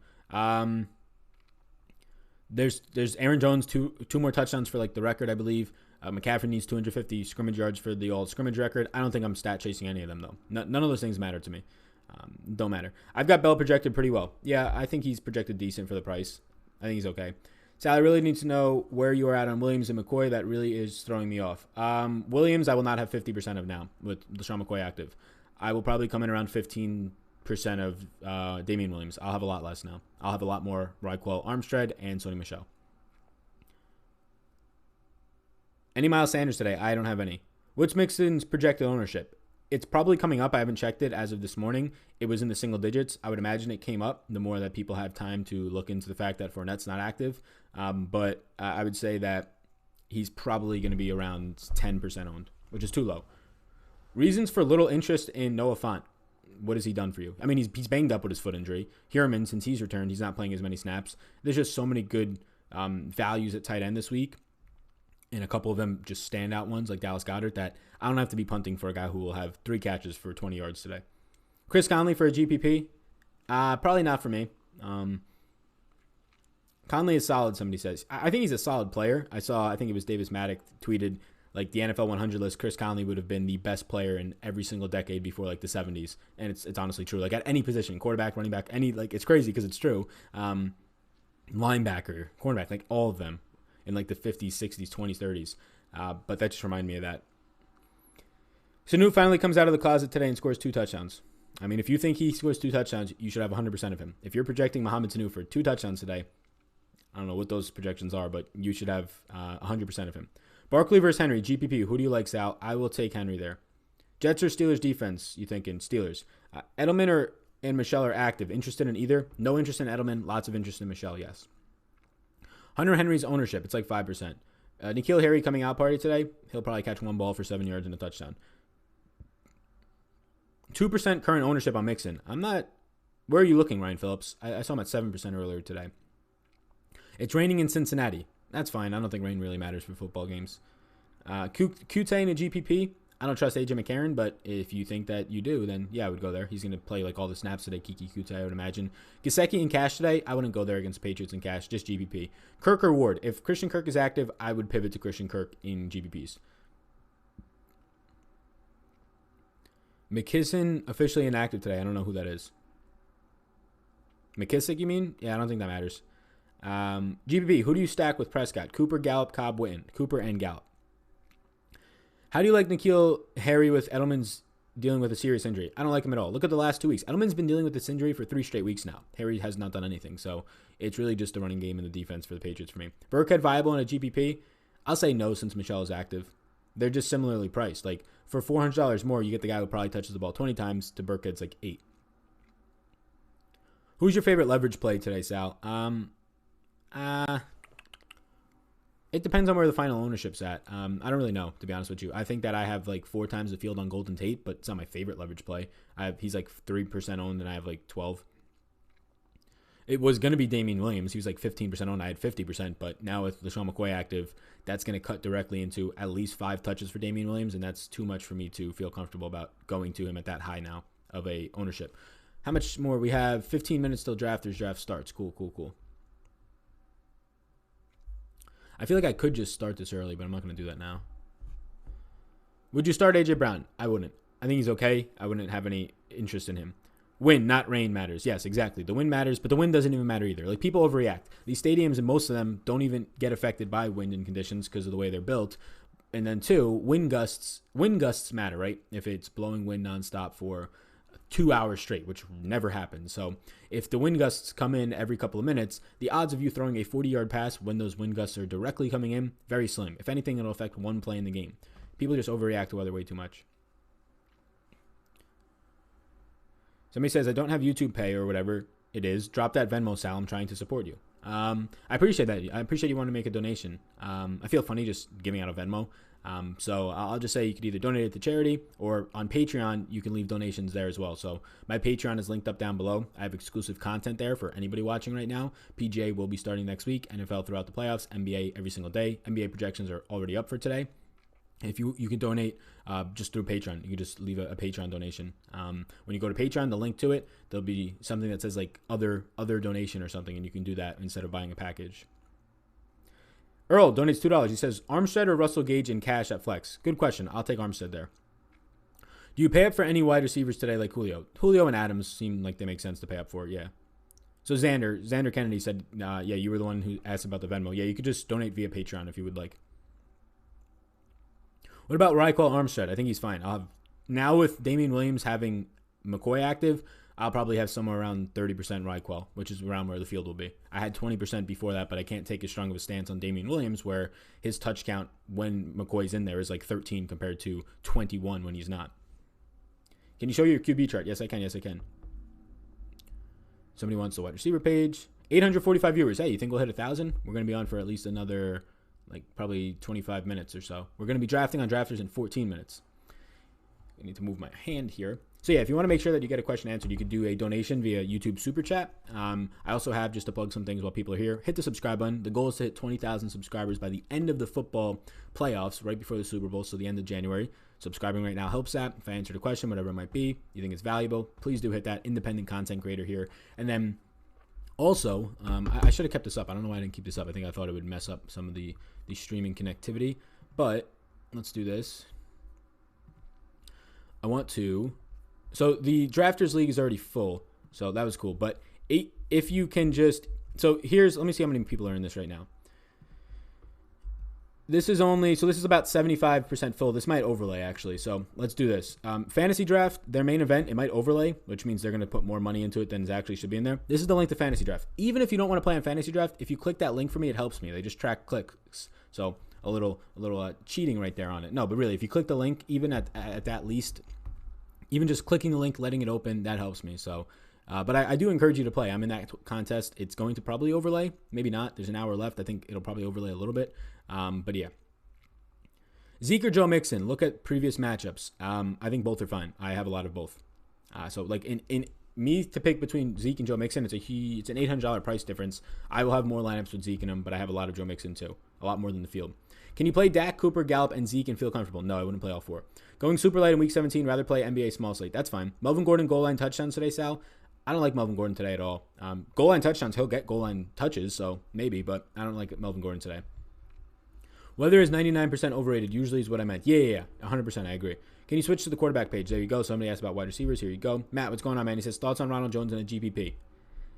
There's Aaron Jones, two more touchdowns for like the record, I believe. McCaffrey needs 250 scrimmage yards for the all scrimmage record. I don't think I'm stat chasing any of them though. None of those things matter to me. Don't matter. I've got Bell projected pretty well. Yeah, I think he's projected decent for the price. I think he's okay. Sal, I really need to know where you are at on Williams and McCoy. That really is throwing me off. Williams, I will not have 50% of now with LaShawn McCoy active. I will probably come in around 15% of Damian Williams. I'll have a lot less now. I'll have a lot more Raquel Armstead and Sony Michel. Any Miles Sanders today? I don't have any. What's Mixon's projected ownership? It's probably coming up. I haven't checked it as of this morning. It was in the single digits. I would imagine it came up the more that people have time to look into the fact that Fournette's not active. But I would say that he's probably going to be around 10% owned, which is too low. Reasons for little interest in Noah Fant. What has he done for you? I mean, he's banged up with his foot injury. Hierman, since he's returned, he's not playing as many snaps. There's just so many good values at tight end this week, and a couple of them just standout ones like Dallas Goedert that I don't have to be punting for a guy who will have 3 catches for 20 yards today. Chris Conley for a GPP? Probably not for me. Conley is solid, somebody says. I think he's a solid player. I think it was Davis Maddock tweeted, like, the NFL 100 list, Chris Conley would have been the best player in every single decade before, like, the 70s. And it's honestly true. Like, at any position, quarterback, running back, it's crazy because it's true. Linebacker, cornerback, like, all of them in, like, the 50s, 60s, 20s, 30s. But that just reminded me of that. Sanu finally comes out of the closet today and scores 2 touchdowns. I mean, if you think he scores 2 touchdowns, you should have 100% of him. If you're projecting Mohamed Sanu for 2 touchdowns today, I don't know what those projections are, but you should have 100% of him. Barkley versus Henry, GPP. Who do you like, Sal? I will take Henry there. Jets or Steelers defense, you thinking? Steelers. Edelman and Michelle are active. Interested in either? No interest in Edelman. Lots of interest in Michelle, yes. Hunter Henry's ownership, it's like 5%. N'Keal Harry coming out party today. He'll probably catch 1 ball for 7 yards and a touchdown. 2% current ownership on Mixon. Where are you looking, Ryan Phillips? I saw him at 7% earlier today. It's raining in Cincinnati. That's fine. I don't think rain really matters for football games. Qt in a GPP. I don't trust AJ McCarron, but if you think that you do, then yeah, I would go there. He's going to play like all the snaps today. Kiki Qt, I would imagine. Gesicki in cash today. I wouldn't go there against the Patriots in cash. Just GPP. Kirk or Ward. If Christian Kirk is active, I would pivot to Christian Kirk in GPPs. McKisson officially inactive today. I don't know who that is. McKissick, you mean? Yeah, I don't think that matters. GPP, who do you stack with Prescott? Cooper, Gallup, Cobb, Witten. Cooper and Gallup. How do you like N'Keal Harry with Edelman's dealing with a serious injury? I don't like him at all. Look at the last 2 weeks. Edelman's been dealing with this injury for 3 straight weeks now. Harry has not done anything. So it's really just the running game and the defense for the Patriots for me. Burkhead viable in a GPP? I'll say no since Michelle is active. They're just similarly priced. Like for $400 more, you get the guy who probably touches the ball 20 times to Burkhead's like 8. Who's your favorite leverage play today, Sal? It depends on where the final ownership's at. I don't really know, to be honest with you. I think that I have like 4 times the field on Golden Tate, but it's not my favorite leverage play. He's like 3% owned, and I have like 12. It was going to be Damian Williams. He was like 15% owned. I had 50%, but now with LaShawn McCoy active, that's going to cut directly into at least 5 touches for Damian Williams, and that's too much for me to feel comfortable about going to him at that high now of a ownership. How much more? We have 15 minutes till draft starts. Cool. I feel like I could just start this early, but I'm not going to do that now. Would you start A.J. Brown? I wouldn't. I think he's okay. I wouldn't have any interest in him. Win, not rain, matters. Yes, exactly. The wind matters, but the wind doesn't even matter either. Like, people overreact. These stadiums, and most of them, don't even get affected by wind and conditions because of the way they're built. And then, 2, wind gusts matter, right? If it's blowing wind nonstop for 2 hours straight, which never happens. So if the wind gusts come in every couple of minutes, the odds of you throwing a 40-yard pass when those wind gusts are directly coming in, very slim. If anything, it'll affect one play in the game. People just overreact to weather way too much. Somebody says, I don't have YouTube Pay or whatever it is. Drop that Venmo, Sal. I'm trying to support you. I appreciate that. I appreciate you wanting to make a donation. I feel funny just giving out a Venmo. So I'll just say you could either donate it to charity, or on Patreon, you can leave donations there as well. So my Patreon is linked up down below. I have exclusive content there for anybody watching right now. PGA will be starting next week, NFL throughout the playoffs, NBA every single day. NBA projections are already up for today. If you can donate just through Patreon, you can just leave a Patreon donation. When you go to Patreon, the link to it, there'll be something that says like other donation or something, and you can do that instead of buying a package. Earl donates $2. He says, Armstead or Russell Gage in cash at flex? Good question. I'll take Armstead there. Do you pay up for any wide receivers today like Julio? Julio and Adams seem like they make sense to pay up for, yeah. So Xander Kennedy said, yeah, you were the one who asked about the Venmo. Yeah, you could just donate via Patreon if you would like. What about Raekwon Armstead? I think he's fine. Now with Damian Williams having McCoy active, I'll probably have somewhere around 30% Raekwon, which is around where the field will be. I had 20% before that, but I can't take as strong of a stance on Damian Williams, where his touch count when McCoy's in there is like 13 compared to 21 when he's not. Can you show your QB chart? Yes, I can. Somebody wants the wide receiver page. 845 viewers. Hey, you think we'll hit 1,000? We're going to be on for at least another, probably 25 minutes or so. We're going to be drafting on Drafters in 14 minutes. I need to move my hand here. So yeah, if you want to make sure that you get a question answered, you could do a donation via YouTube Super Chat. I also have, just to plug some things while people are here, hit the subscribe button. The goal is to hit 20,000 subscribers by the end of the football playoffs, right before the Super Bowl, so the end of January. Subscribing right now helps that. If I answered a question, whatever it might be, you think it's valuable, please do hit that. Independent content creator here. And then also, I should have kept this up. I don't know why I didn't keep this up. I think I thought it would mess up some of the streaming connectivity. But let's do this. So the Drafters League is already full, so that was cool. But if you can just, let me see how many people are in this right now. This is about 75% full. This might overlay, actually, so let's do this. Fantasy Draft, their main event, it might overlay, which means they're going to put more money into it than actually should be in there. This is the link to Fantasy Draft. Even if you don't want to play on Fantasy Draft, if you click that link for me, it helps me. They just track clicks, so a little cheating right there on it. No, but really, if you click the link, even at that least, even just clicking the link, letting it open, that helps me. So, but I do encourage you to play. I'm in that contest. It's going to probably overlay. Maybe not. There's an hour left. I think it'll probably overlay a little bit. But yeah. Zeke or Joe Mixon? Look at previous matchups. I think both are fine. I have a lot of both. So like in me to pick between Zeke and Joe Mixon, it's an $800 price difference. I will have more lineups with Zeke in them, but I have a lot of Joe Mixon too. A lot more than the field. Can you play Dak, Cooper, Gallup, and Zeke and feel comfortable? No, I wouldn't play all 4. Going super light in Week 17, rather play NBA small slate. That's fine. Melvin Gordon, goal line touchdowns today, Sal? I don't like Melvin Gordon today at all. Goal line touchdowns, he'll get goal line touches, so maybe, but I don't like Melvin Gordon today. Weather is 99% overrated, usually is what I meant. Yeah, 100%, I agree. Can you switch to the quarterback page? There you go. Somebody asked about wide receivers. Here you go. Matt, what's going on, man? He says, thoughts on Ronald Jones and a GPP?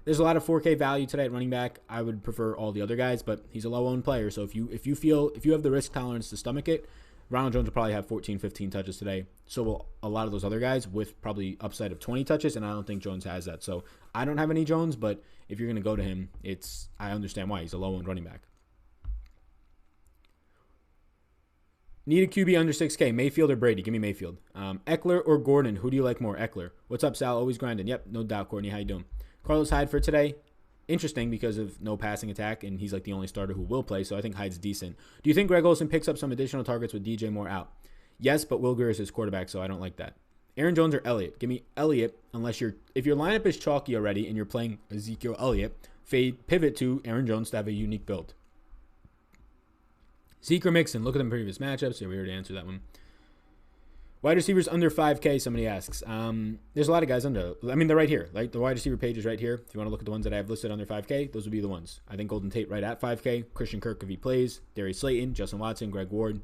There's a lot of 4K value today at running back. I would prefer all the other guys, but he's a low-owned player. So if you have the risk tolerance to stomach it, Ronald Jones will probably have 14, 15 touches today. So will a lot of those other guys with probably upside of 20 touches, and I don't think Jones has that. So I don't have any Jones, but if you're going to go to him, I understand why. He's a low-owned running back. Need a QB under 6K, Mayfield or Brady? Give me Mayfield. Eckler or Gordon? Who do you like more? Eckler. What's up, Sal? Always grinding. Yep, no doubt, Courtney. How you doing? Carlos Hyde for today. Interesting because of no passing attack, and he's like the only starter who will play, so I think Hyde's decent. Do you think Greg Olsen picks up some additional targets with DJ Moore out? Yes, but Will Grier is his quarterback, so I don't like that. Aaron Jones or Elliott? Give me Elliott if your lineup is chalky already and you're playing Ezekiel Elliott, pivot to Aaron Jones to have a unique build. Zeke or Mixon? Look at them previous matchups. Yeah, we already answered that one. Wide receivers under 5K, somebody asks. There's a lot of guys under. I mean, they're right here. Like the wide receiver page is right here. If you want to look at the ones that I have listed under 5K, those would be the ones. I think Golden Tate right at 5K. Christian Kirk if he plays. Darius Slayton, Justin Watson, Greg Ward,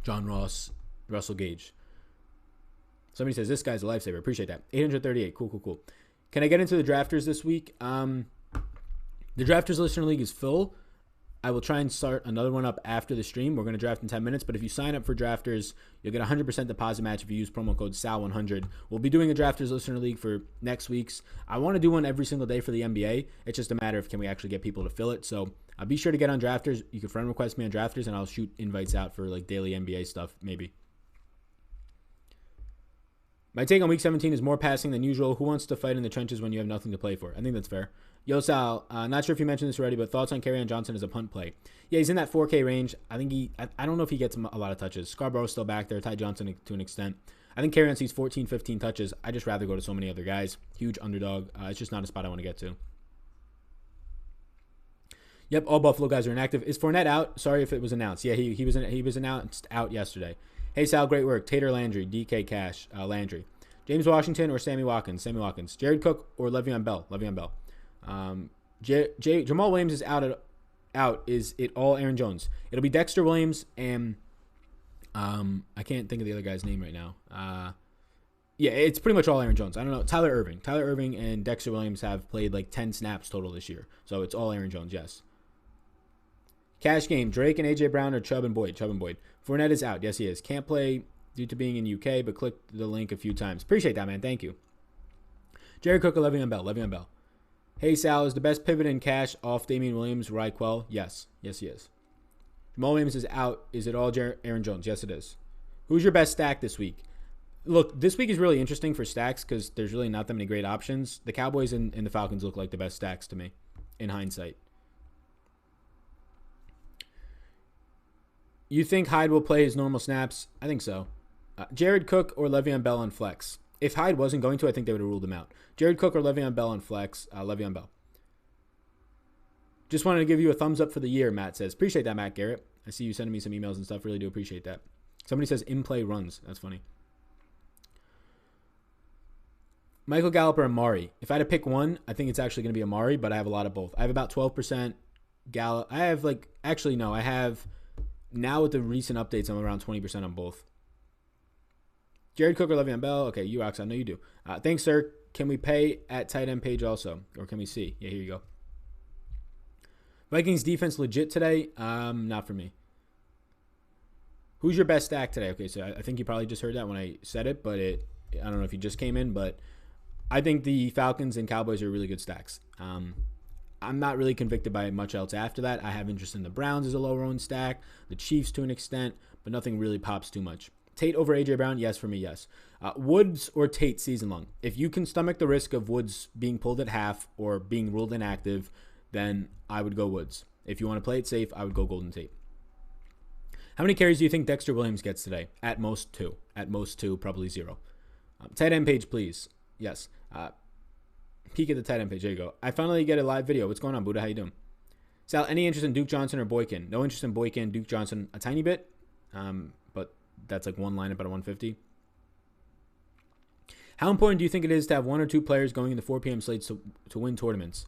John Ross, Russell Gage. Somebody says, this guy's a lifesaver. Appreciate that. 838. Cool. Can I get into the drafters this week? The drafters listener league is full. I will try and start another one up after the stream. We're going to draft in 10 minutes, but if you sign up for drafters, you'll get a 100% deposit match if you use promo code SAL100. We'll be doing a drafters listener league for next week's. I want to do one every single day for the NBA. It's just a matter of can we actually get people to fill it. So be sure to get on drafters. You can friend request me on drafters, and I'll shoot invites out for like daily NBA stuff, maybe. My take on Week 17 is more passing than usual. Who wants to fight in the trenches when you have nothing to play for? I think that's fair. Yo, Sal, not sure if you mentioned this already, but thoughts on Kerryon Johnson as a punt play? Yeah, he's in that 4K range. I think I don't know if he gets a lot of touches. Scarborough's still back there. Ty Johnson to an extent. I think Kerryon sees 14, 15 touches. I just rather go to so many other guys. Huge underdog. It's just not a spot I want to get to. Yep, all Buffalo guys are inactive. Is Fournette out? Sorry if it was announced. Yeah, he was announced out yesterday. Hey, Sal, great work. Tater Landry, DK Cash, Landry. James Washington or Sammy Watkins? Sammy Watkins. Jared Cook or Le'Veon Bell? Le'Veon Bell. Jamal Williams is out. Is it all Aaron Jones? It'll be Dexter Williams and I can't think of the other guy's name right now. Yeah, it's pretty much all Aaron Jones. I don't know. Tyler Irving and Dexter Williams have played like 10 snaps total this year. So it's all Aaron Jones, yes. Cash game, Drake and A.J. Brown or Chubb and Boyd? Fournette is out. Yes, he is. Can't play due to being in UK, but click the link a few times. Appreciate that, man. Thank you. Jared Cook or Le'Veon Bell? Hey, Sal, is the best pivot in cash off Damian Williams, Ryquell? Yes, he is. Jamal Williams is out. Is it all Aaron Jones? Yes, it is. Who's your best stack this week? Look, this week is really interesting for stacks because there's really not that many great options. The Cowboys and the Falcons look like the best stacks to me in hindsight. You think Hyde will play his normal snaps? I think so. Jared Cook or Le'Veon Bell on flex? If Hyde wasn't going to, I think they would have ruled him out. Jared Cook or Le'Veon Bell on flex? Le'Veon Bell. Just wanted to give you a thumbs up for the year, Matt says. Appreciate that, Matt Garrett. I see you sending me some emails and stuff. Really do appreciate that. Somebody says in-play runs. That's funny. Michael Gallup or Amari? If I had to pick one, I think it's actually going to be Amari, but I have a lot of both. I have about 12% Gallup. I have now with the recent updates, I'm around 20% on both. Jared Cook or Le'Veon Bell? Okay, you Ox, I know you do. Thanks, sir. Can we pay at tight end page also? Or can we see? Yeah, here you go. Vikings defense legit today? Not for me. Who's your best stack today? Okay, so I think you probably just heard that when I said it, but I don't know if you just came in, but I think the Falcons and Cowboys are really good stacks. I'm not really convicted by much else after that. I have interest in the Browns as a lower-owned stack, the Chiefs to an extent, but nothing really pops too much. Tate over A.J. Brown? Yes, for me, yes. Woods or Tate season long? If you can stomach the risk of Woods being pulled at half or being ruled inactive, then I would go Woods. If you want to play it safe, I would go Golden Tate. How many carries do you think Dexter Williams gets today? At most 2. At most 2, probably 0. Tight end page, please. Yes. Peek at the tight end page. There you go. I finally get a live video. What's going on, Buddha? How you doing? Sal, any interest in Duke Johnson or Boykin? No interest in Boykin. Duke Johnson, a tiny bit. But that's like one lineup at a 150. How important do you think it is to have 1 or 2 players going in the 4 p.m. slates to win tournaments?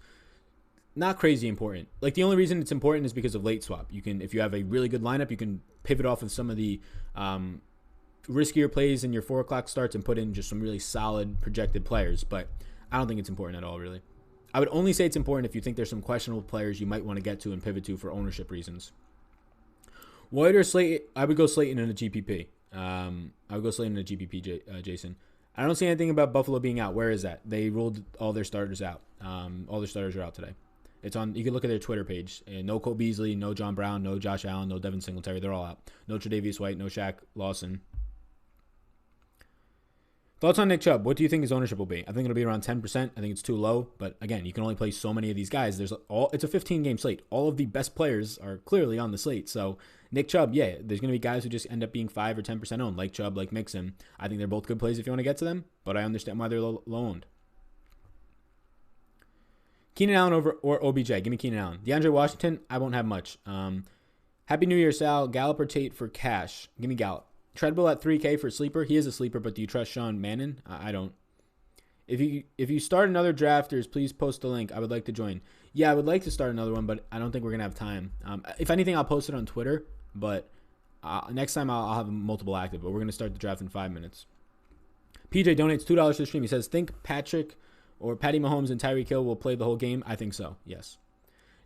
Not crazy important. Like the only reason it's important is because of late swap. You can, if you have a really good lineup, you can pivot off of some of the riskier plays in your 4 o'clock starts and put in just some really solid projected players. But I don't think it's important at all, really. I would only say it's important if you think there's some questionable players you might want to get to and pivot to for ownership reasons. White or Slate? I would go Slayton in a GPP. I would go Slayton in a GPP, Jason. I don't see anything about Buffalo being out. Where is that? They ruled all their starters out. All their starters are out today. It's on. You can look at their Twitter page. And no Cole Beasley, no John Brown, no Josh Allen, no Devin Singletary. They're all out. No Tre'Davious White, no Shaq Lawson. Thoughts on Nick Chubb? What do you think his ownership will be? I think it'll be around 10%. I think it's too low. But again, you can only play so many of these guys. It's a 15-game slate. All of the best players are clearly on the slate. So Nick Chubb, yeah, there's going to be guys who just end up being 5 or 10% owned, like Chubb, like Mixon. I think they're both good plays if you want to get to them, but I understand why they're low owned. Keenan Allen or OBJ? Give me Keenan Allen. DeAndre Washington, I won't have much. Happy New Year, Sal. Gallup or Tate for cash? Give me Gallup. Treadwell at 3K for a sleeper. He is a sleeper, but do you trust Sean Mannon? I don't. If you start another drafters, please post a link. I would like to join. Yeah, I would like to start another one, but I don't think we're gonna have time. If anything, I'll post it on Twitter. But next time I'll have multiple active. But we're gonna start the draft in 5 minutes. PJ donates $2 to the stream. He says, "Think Patrick or Patty Mahomes and Tyreek Hill will play the whole game?" I think so. Yes.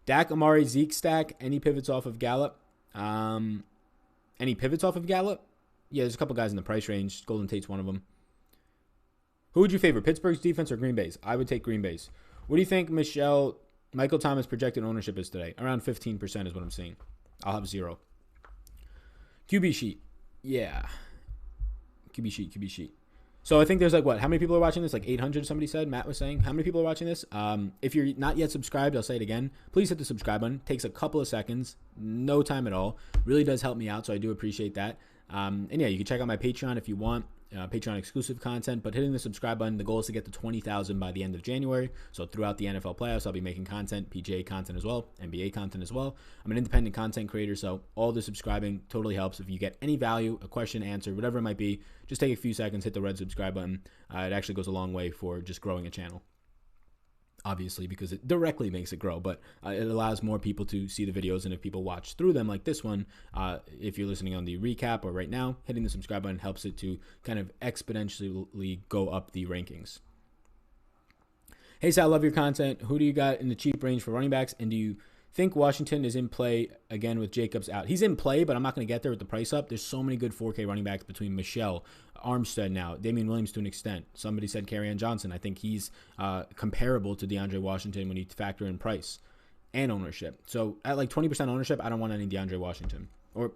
Dak, Amari, Zeke stack. Any pivots off of Gallup? Any pivots off of Gallup? Yeah, there's a couple guys in the price range. Golden Tate's one of them. Who would you favor, Pittsburgh's defense or Green Bay's? I would take Green Bay's. What do you think Michael Thomas projected ownership is today? Around 15% is what I'm seeing. I'll have 0. QB sheet. Yeah. QB sheet. So I think there's how many people are watching this? 800, somebody said. Matt was saying. How many people are watching this? If you're not yet subscribed, I'll say it again. Please hit the subscribe button. Takes a couple of seconds. No time at all. Really does help me out, so I do appreciate that. And yeah, you can check out my Patreon if you want. Patreon exclusive content, but hitting the subscribe button, the goal is to get to 20,000 by the end of January. So throughout the NFL playoffs, I'll be making content, PGA content as well, NBA content as well. I'm an independent content creator, so all the subscribing totally helps. If you get any value, a question answered, whatever it might be, just take a few seconds, hit the red subscribe button. It actually goes a long way for just growing a channel. Obviously, because it directly makes it grow, but it allows more people to see the videos. And if people watch through them like this one, if you're listening on the recap or right now, hitting the subscribe button helps it to kind of exponentially go up the rankings. Hey, Sal, love your content. Who do you got in the cheap range for running backs? And do you think Washington is in play again with Jacobs out? He's in play, but I'm not going to get there with the price up. There's so many good 4K running backs between Michelle, Armstead now, Damian Williams to an extent. Somebody said Kerryon Johnson. I think he's comparable to DeAndre Washington when you factor in price and ownership. So at 20% ownership, I don't want any DeAndre Washington. Or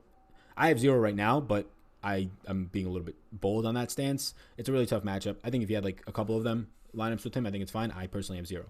I have 0 right now, but I'm being a little bit bold on that stance. It's a really tough matchup. I think if you had a couple of them lineups with him, I think it's fine. I personally have 0.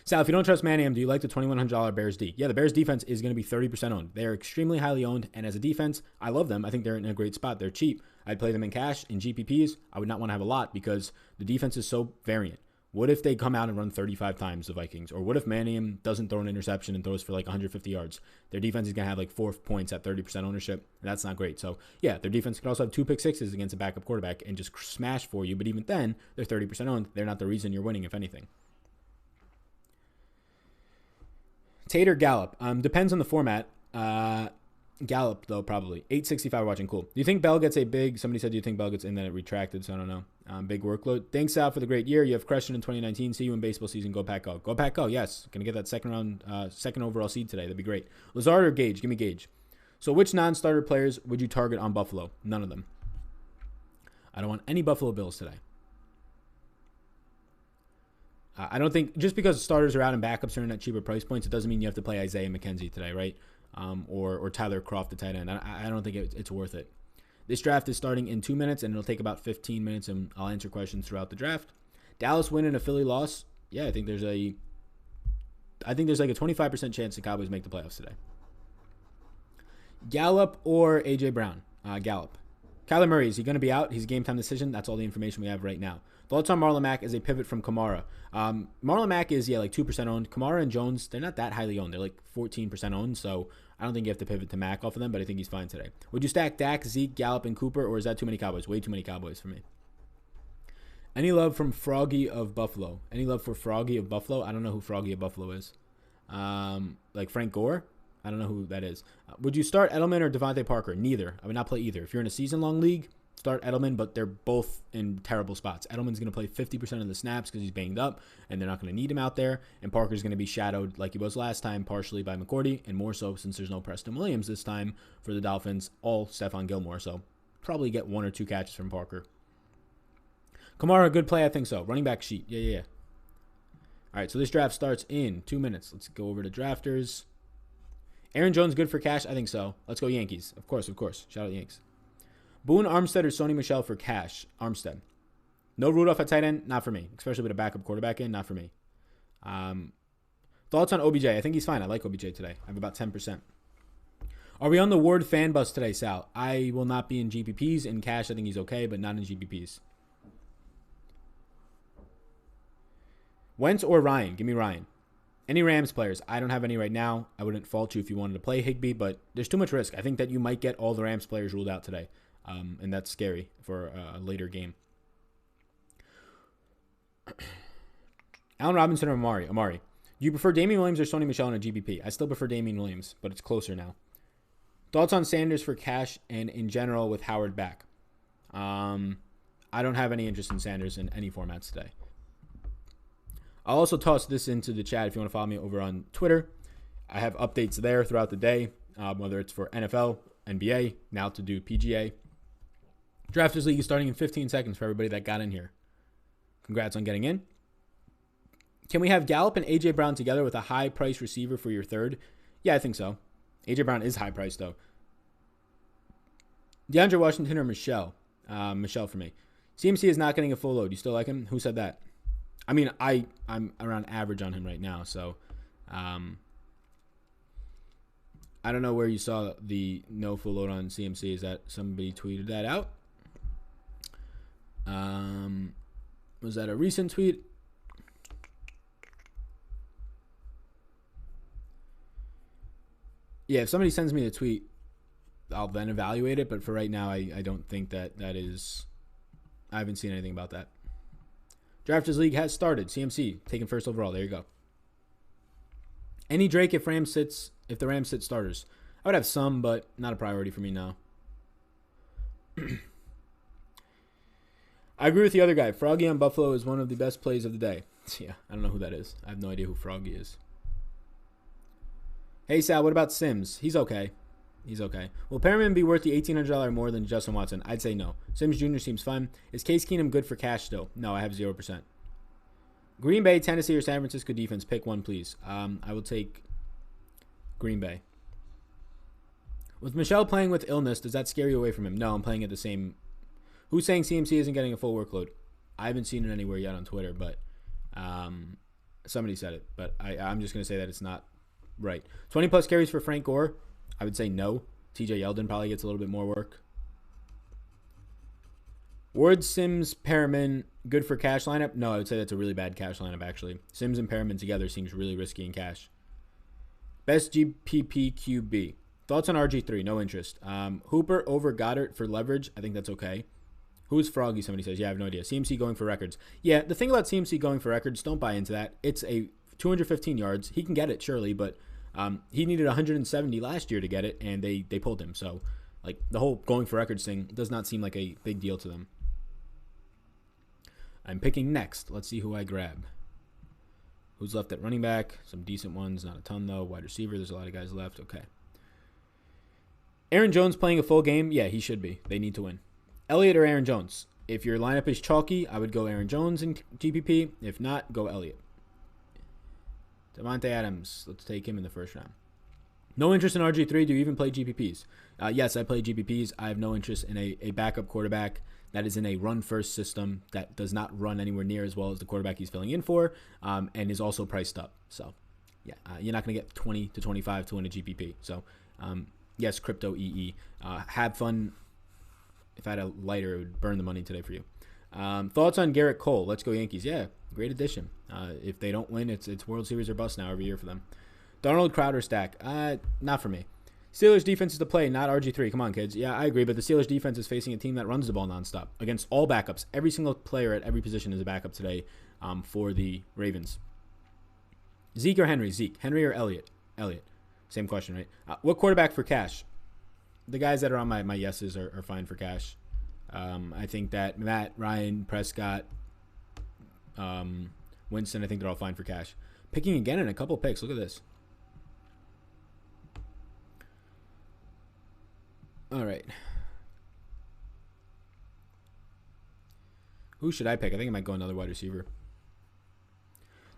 Sal, if you don't trust Manningham, do you like the $2,100 Bears D? Yeah, the Bears defense is going to be 30% owned. They're extremely highly owned, and as a defense, I love them. I think they're in a great spot. They're cheap. I'd play them in cash. In GPPs, I would not want to have a lot because the defense is so variant. What if they come out and run 35 times, the Vikings? Or what if Manningham doesn't throw an interception and throws for 150 yards? Their defense is going to have 4 points at 30% ownership, and that's not great. So, yeah, their defense could also have 2 pick sixes against a backup quarterback and just smash for you, but even then, they're 30% owned. They're not the reason you're winning, if anything. Tate or Gallup? Depends on the format. Gallup, though, probably. 865 watching. Cool. Do you think Bell gets a big... Somebody said, do you think Bell gets in? Then it retracted, so I don't know. Big workload. Thanks, Sal, for the great year. You have crushed it in 2019. See you in baseball season. Go Pack Go. Go Pack Go, yes. Going to get that second overall seed today. That'd be great. Lazard or Gage? Give me Gage. So which non-starter players would you target on Buffalo? None of them. I don't want any Buffalo Bills today. I don't think just because starters are out and backups are in at cheaper price points, it doesn't mean you have to play Isaiah McKenzie today, right? Or Tyler Kroft, the tight end. I don't think it's worth it. This draft is starting in 2 minutes, and it'll take about 15 minutes, and I'll answer questions throughout the draft. Dallas win and a Philly loss. Yeah, I think there's a 25% chance the Cowboys make the playoffs today. Gallup or A.J. Brown? Gallup. Kyler Murray, is he going to be out? He's a game-time decision. That's all the information we have right now. Thoughts on Marlon Mack as a pivot from Kamara? Marlon Mack is, 2% owned. Kamara and Jones, they're not that highly owned. They're 14% owned, so I don't think you have to pivot to Mack off of them, but I think he's fine today. Would you stack Dak, Zeke, Gallup, and Cooper, or is that too many Cowboys? Way too many Cowboys for me. Any love from Froggy of Buffalo? Any love for Froggy of Buffalo? I don't know who Froggy of Buffalo is. Frank Gore? I don't know who that is. Would you start Edelman or Devontae Parker? Neither. I would not play either. If you're in a season-long league, start Edelman, but they're both in terrible spots. Edelman's going to play 50% of the snaps because he's banged up, and they're not going to need him out there. And Parker's going to be shadowed like he was last time, partially by McCourty, and more so since there's no Preston Williams this time for the Dolphins, all Stephon Gilmore. So probably get 1 or 2 catches from Parker. Kamara, good play, I think so. Running back sheet, yeah. All right, so this draft starts in 2 minutes. Let's go over to drafters. Aaron Jones, good for cash? I think so. Let's go Yankees. Of course. Shout out Yanks. Boone, Armstead, or Sony Michel for cash? Armstead. No Rudolph at tight end? Not for me. Especially with a backup quarterback in? Not for me. Thoughts on OBJ? I think he's fine. I like OBJ today. I have about 10%. Are we on the Ward fan bus today, Sal? I will not be in GPPs. In cash, I think he's okay, but not in GPPs. Wentz or Ryan? Give me Ryan. Any Rams players? I don't have any right now. I wouldn't fault you if you wanted to play Higbee, but there's too much risk. I think that you might get all the Rams players ruled out today, and that's scary for a later game. Allen Robinson or Amari? Do you prefer Damian Williams or Sony Michel in a GPP? I still prefer Damian Williams, but it's closer now. Thoughts on Sanders for cash and in general with Howard back? I don't have any interest in Sanders in any formats today. I'll also toss this into the chat if you want to follow me over on Twitter. I have updates there throughout the day, whether it's for NFL, NBA, now to do PGA. Drafters League is starting in 15 seconds for everybody that got in here. Congrats on getting in. Can we have Gallup and A.J. Brown together with a high-priced receiver for your third? Yeah, I think so. A.J. Brown is high-priced, though. DeAndre Washington or Michelle? Michelle for me. CMC is not getting a full load. You still like him? Who said that? I mean, I'm around average on him right now, so I don't know where you saw the no full load on CMC. Is that somebody tweeted that out? Was that a recent tweet? Yeah, if somebody sends me the tweet, I'll then evaluate it, but for right now, I don't think that is... I haven't seen anything about that. Drafters League has started. CMC taken first overall. There you go. Any Drake if the Rams sit starters? I would have some, but not a priority for me now. I agree with the other guy. Froggy on Buffalo is one of the best plays of the day. Yeah, I don't know who that is. I have no idea who Froggy is. Hey, Sal, what about Sims? He's okay. Will Perriman be worth the $1,800 more than Justin Watson? I'd say no. Sims Jr. seems fun. Is Case Keenum good for cash still? No, I have 0%. Green Bay, Tennessee, or San Francisco defense? Pick one, please. I will take Green Bay. With Michelle playing with illness, does that scare you away from him? No, I'm playing at the same... Who's saying CMC isn't getting a full workload? I haven't seen it anywhere yet on Twitter, but somebody said it. But I'm just going to say that it's not right. 20-plus carries for Frank Gore? I would say no. TJ Yeldon probably gets a little bit more work. Ward, Sims, Perriman, good for cash lineup? No, I would say that's a really bad cash lineup, actually. Sims and Perriman together seems really risky in cash. Best GPP QB. Thoughts on RG3? No interest. Hooper over Goddard for leverage? I think that's okay. Who's Froggy? Somebody says. Yeah, I have no idea. CMC going for records. Yeah, the thing about CMC going for records, don't buy into that. It's a 215 yards. He can get it, surely, but he needed 170 last year to get it, and they pulled him. So, like, the whole going for records thing does not seem like a big deal to them. I'm picking next. Let's see who I grab. Who's left at running back? Some decent ones. Not a ton, though. Wide receiver, there's a lot of guys left. Okay. Aaron Jones playing a full game? Yeah, he should be. They need to win. Elliott or Aaron Jones? If your lineup is chalky, I would go Aaron Jones in GPP. If not, go Elliott. Devontae Adams. Let's take him in the first round. No interest in RG3. Do you even play GPPs? Yes, I play GPPs. I have no interest in a backup quarterback that is in a run-first system that does not run anywhere near as well as the quarterback he's filling in for, and is also priced up. So, yeah, you're not going to get 20 to 25 to win a GPP. So, yes, crypto EE. Have fun. If I had a lighter, it would burn the money today for you. Thoughts on Garrett Cole? Let's go Yankees. Yeah, great addition. If they don't win, it's World Series or bust now every year for them. Darnold, Crowder stack. Not for me. Steelers defense is the play, not RG3. Come on, kids. Yeah, I agree, but the Steelers defense is facing a team that runs the ball nonstop against all backups. Every single player at every position is a backup today for the Ravens. Zeke or Henry? Zeke. Henry or Elliott? Elliott. Same question, right? What quarterback for cash? The guys that are on my yeses are fine for cash. I think that Matt, Ryan, Prescott, Winston, I think they're all fine for cash. Picking again in a couple picks. Look at this. All right. Who should I pick? I think I might go another wide receiver.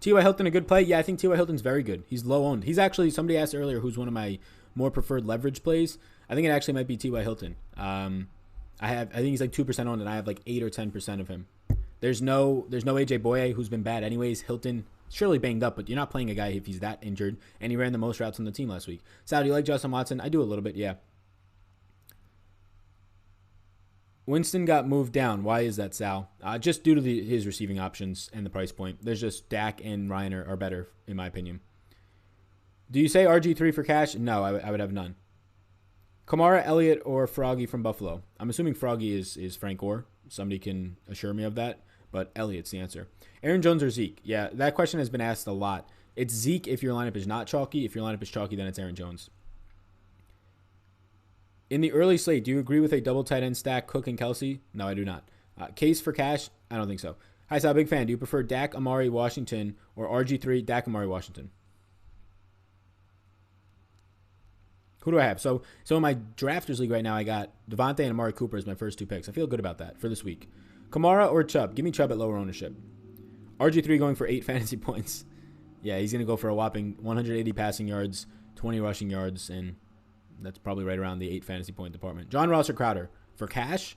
T.Y. Hilton, a good play? Yeah, I think T.Y. Hilton's very good. He's low owned. He's actually, somebody asked earlier who's one of my more preferred leverage plays. I think it actually might be T.Y. Hilton. I think he's like 2% owned, and I have like 8 or 10% of him. There's no AJ Boye, who's been bad anyways. Hilton, surely banged up, but you're not playing a guy if he's that injured, and he ran the most routes on the team last week. Sal, do you like Justin Watson? I do a little bit, yeah. Winston got moved down. Why is that, Sal? Just due to his receiving options and the price point. There's just Dak and Ryan are better, in my opinion. Do you say RG3 for cash? No, I would have none. Kamara, Elliott, or Froggy from Buffalo? I'm assuming Froggy is Frank Gore. Somebody can assure me of that, but Elliott's the answer. Aaron Jones or Zeke? Yeah, that question has been asked a lot. It's Zeke if your lineup is not chalky. If your lineup is chalky, then it's Aaron Jones. In the early slate, do you agree with a double tight end stack, Cook and Kelsey? No, I do not. Case for cash? I don't think so. Hi, Sal, big fan. Do you prefer Dak, Amari, Washington, or RG3, Dak, Amari, Washington? Who do I have? So in my drafters league right now, I got Devontae and Amari Cooper as my first 2 picks. I feel good about that for this week. Kamara or Chubb? Give me Chubb at lower ownership. RG3 going for 8 fantasy points. Yeah, he's going to go for a whopping 180 passing yards, 20 rushing yards, and that's probably right around the 8 fantasy point department. John Ross or Crowder? For cash,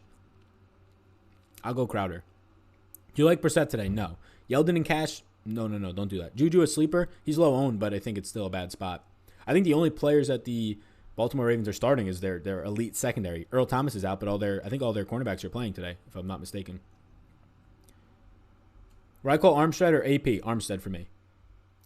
I'll go Crowder. Do you like Brissett today? No. Yeldon in cash? No, don't do that. Juju a sleeper? He's low owned, but I think it's still a bad spot. I think the only players that the Baltimore Ravens are starting is their elite secondary. Earl Thomas is out, but I think all their cornerbacks are playing today, if I'm not mistaken. Reichel, Armstead, or AP? Armstead for me.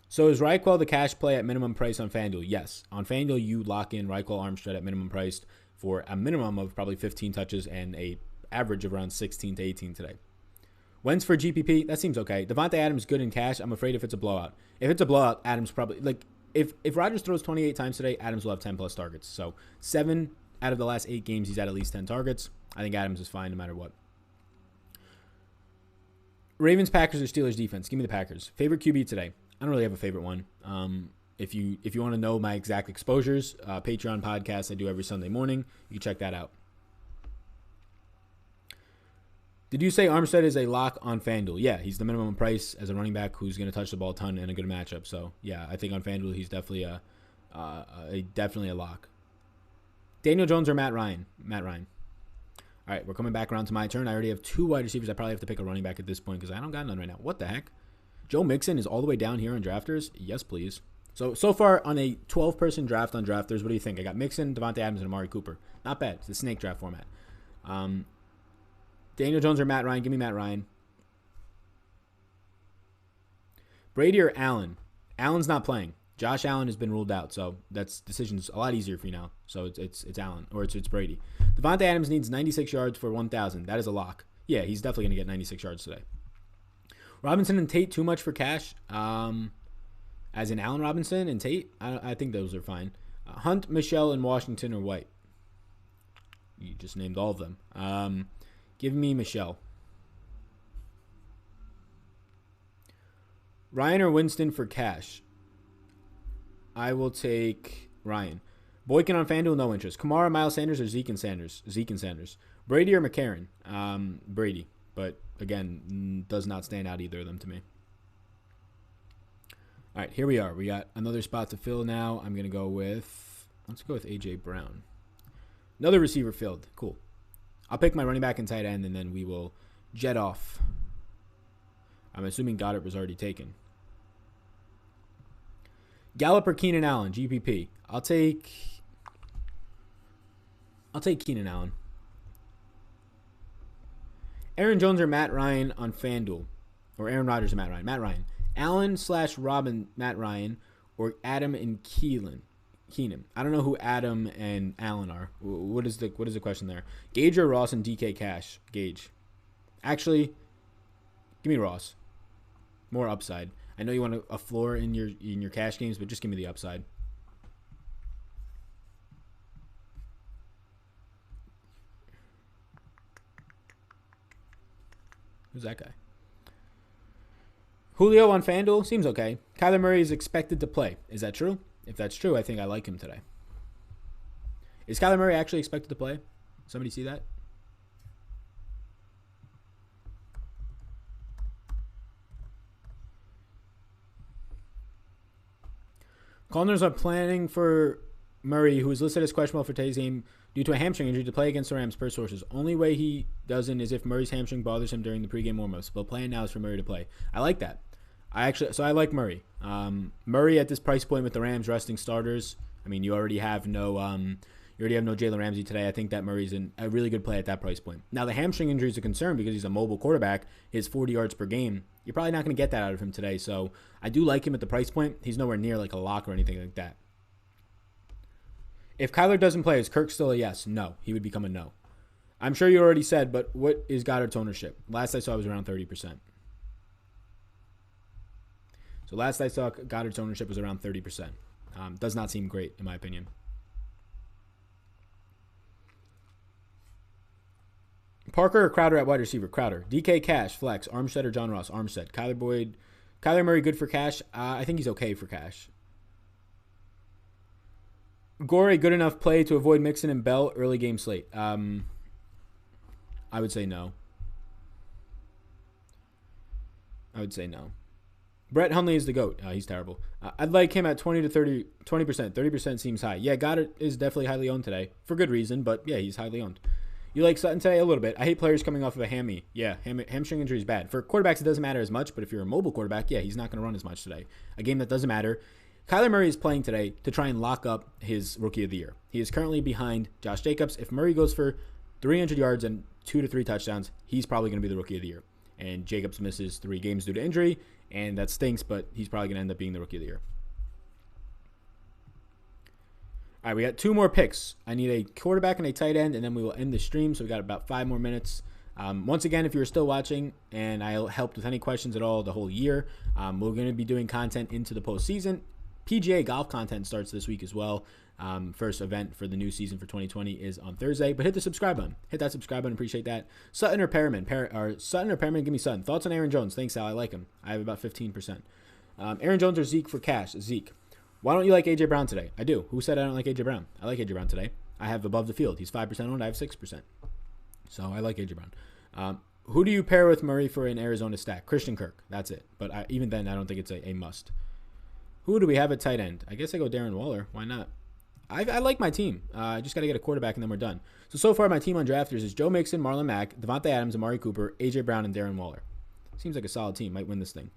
So is Reichel the cash play at minimum price on FanDuel? Yes. On FanDuel, you lock in Reichel, Armstead at minimum price for a minimum of probably 15 touches and a average of around 16 to 18 today. Wentz for GPP? That seems okay. Devontae Adams good in cash. I'm afraid if it's a blowout. If it's a blowout, Adams probably, like, if Rodgers throws 28 times today, Adams will have 10 plus targets. So 7 out of the last 8 games, he's had at least 10 targets. I think Adams is fine no matter what. Ravens, Packers, or Steelers defense? Give me the Packers. Favorite QB today? I don't really have a favorite one. If you want to know my exact exposures, Patreon podcast I do every Sunday morning. You can check that out. Did you say Armstead is a lock on FanDuel? Yeah, he's the minimum price as a running back who's going to touch the ball a ton and a good matchup. So, yeah, I think on FanDuel he's definitely a lock. Daniel Jones or Matt Ryan? Matt Ryan. All right, we're coming back around to my turn. I already have 2 wide receivers. I probably have to pick a running back at this point because I don't got none right now. What the heck? Joe Mixon is all the way down here on drafters? Yes, please. So far on a 12-person draft on drafters, what do you think? I got Mixon, Devontae Adams, and Amari Cooper. Not bad. It's the snake draft format. Daniel Jones or Matt Ryan? Give me Matt Ryan. Brady or Allen? Allen's not playing. Josh Allen has been ruled out, so that's decision's a lot easier for you now. So it's Allen or it's Brady. Devontae Adams needs 96 yards for 1,000. That is a lock. Yeah, he's definitely going to get 96 yards today. Robinson and Tate too much for cash. As in Allen Robinson and Tate, I think those are fine. Hunt, Michelle, and Washington or White. You just named all of them. Give me Michelle. Ryan or Winston for cash? I will take Ryan. Boykin on FanDuel, no interest. Kamara, Miles Sanders, or Zeke and Sanders? Zeke and Sanders. Brady or McCarron? Brady. But, again, does not stand out either of them to me. All right, here we are. We got another spot to fill now. I'm going to go with, let's go with A.J. Brown. Another receiver filled. Cool. I'll pick my running back and tight end, and then we will jet off. I'm assuming Goddard was already taken. Gallup or Keenan Allen, GPP. I'll take Keenan Allen. Aaron Jones or Matt Ryan on FanDuel. Or Aaron Rodgers or Matt Ryan. Matt Ryan. Allen/Robin, Matt Ryan, or Adam and Keenan. I don't know who Adam and Allen are. What is the question there? Gage or Ross and DK Cash? Gage. Actually, give me Ross. More upside. I know you want a floor in your cash games, but just give me the upside. Who's that guy? Julio on FanDuel seems okay. Kyler Murray is expected to play. Is that true? If that's true, I think I like him today. Is Kyler Murray actually expected to play? Somebody see that? Cardinals are planning for Murray, who is listed as questionable for today's game due to a hamstring injury, to play against the Rams per sources. Only way he doesn't is if Murray's hamstring bothers him during the pregame warmups. But plan now is for Murray to play. I like that. I like Murray. Murray at this price point with the Rams resting starters. I mean, you already have no Jalen Ramsey today. I think that Murray's a really good play at that price point. Now, the hamstring injury is a concern because he's a mobile quarterback. His 40 yards per game, you're probably not going to get that out of him today. So I do like him at the price point. He's nowhere near like a lock or anything like that. If Kyler doesn't play, is Kirk still a yes? No. He would become a no. I'm sure you already said, but what is Goddard's ownership? Last I saw it was around 30%. So last I saw Goddard's ownership was around 30%. Does not seem great, in my opinion. Parker or Crowder at wide receiver? Crowder. DK Cash, flex. Armstead or John Ross? Armstead. Kyler Murray good for cash? I think he's okay for cash. Gore, good enough play to avoid Mixon and Bell early game slate? I would say no. Brett Hundley is the GOAT. He's terrible. I'd like him at 20 to 30, 20%. 30% seems high. Yeah, Goddard is definitely highly owned today. For good reason, but yeah, he's highly owned. You like Sutton today? A little bit. I hate players coming off of a hammy. Yeah, hamstring injury is bad. For quarterbacks, it doesn't matter as much, but if you're a mobile quarterback, yeah, he's not going to run as much today. A game that doesn't matter. Kyler Murray is playing today to try and lock up his Rookie of the Year. He is currently behind Josh Jacobs. If Murray goes for 300 yards and 2 to 3 touchdowns, he's probably going to be the Rookie of the Year. And Jacobs misses 3 games due to injury, and that stinks, but he's probably going to end up being the Rookie of the Year. All right, we got 2 more picks. I need a quarterback and a tight end, and then we will end the stream. So we got about 5 more minutes. Once again, if you're still watching and I helped with any questions at all the whole year, we're going to be doing content into the postseason. PGA golf content starts this week as well. First event for the new season for 2020 is on Thursday. But hit the subscribe button. Hit that subscribe button. Appreciate that. Sutton or Perriman? Sutton or Perriman? Give me Sutton. Thoughts on Aaron Jones? Thanks, Al. I like him. I have about 15%. Aaron Jones or Zeke for cash? Zeke. Why don't you like A.J. Brown today? I do. Who said I don't like A.J. Brown? I like A.J. Brown today. I have above the field. He's 5% owned. I have 6%. So I like A.J. Brown. Who do you pair with Murray for an Arizona stack? Christian Kirk. That's it. But even then, I don't think it's a must. Who do we have at tight end? I guess I go Darren Waller. Why not? I like my team. I just got to get a quarterback, and then we're done. So far, my team on Drafters is Joe Mixon, Marlon Mack, Devontae Adams, Amari Cooper, A.J. Brown, and Darren Waller. Seems like a solid team. Might win this thing.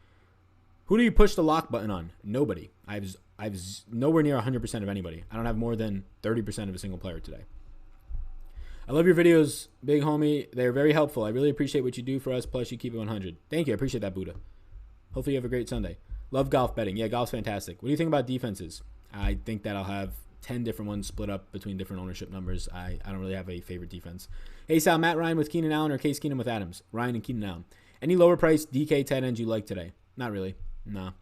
Who do you push the lock button on? Nobody. I've nowhere near 100% of anybody. I don't have more than 30% of a single player today. I love your videos, big homie. They're very helpful. I really appreciate what you do for us. Plus, you keep it 100. Thank you. I appreciate that, Buddha. Hopefully, you have a great Sunday. Love golf betting. Yeah, golf's fantastic. What do you think about defenses? I think that I'll have 10 different ones split up between different ownership numbers. I don't really have a favorite defense. Hey, Sal, Matt Ryan with Keenan Allen or Case Keenum with Adams? Ryan and Keenan Allen. Any lower price DK tight ends you like today? Not really. No.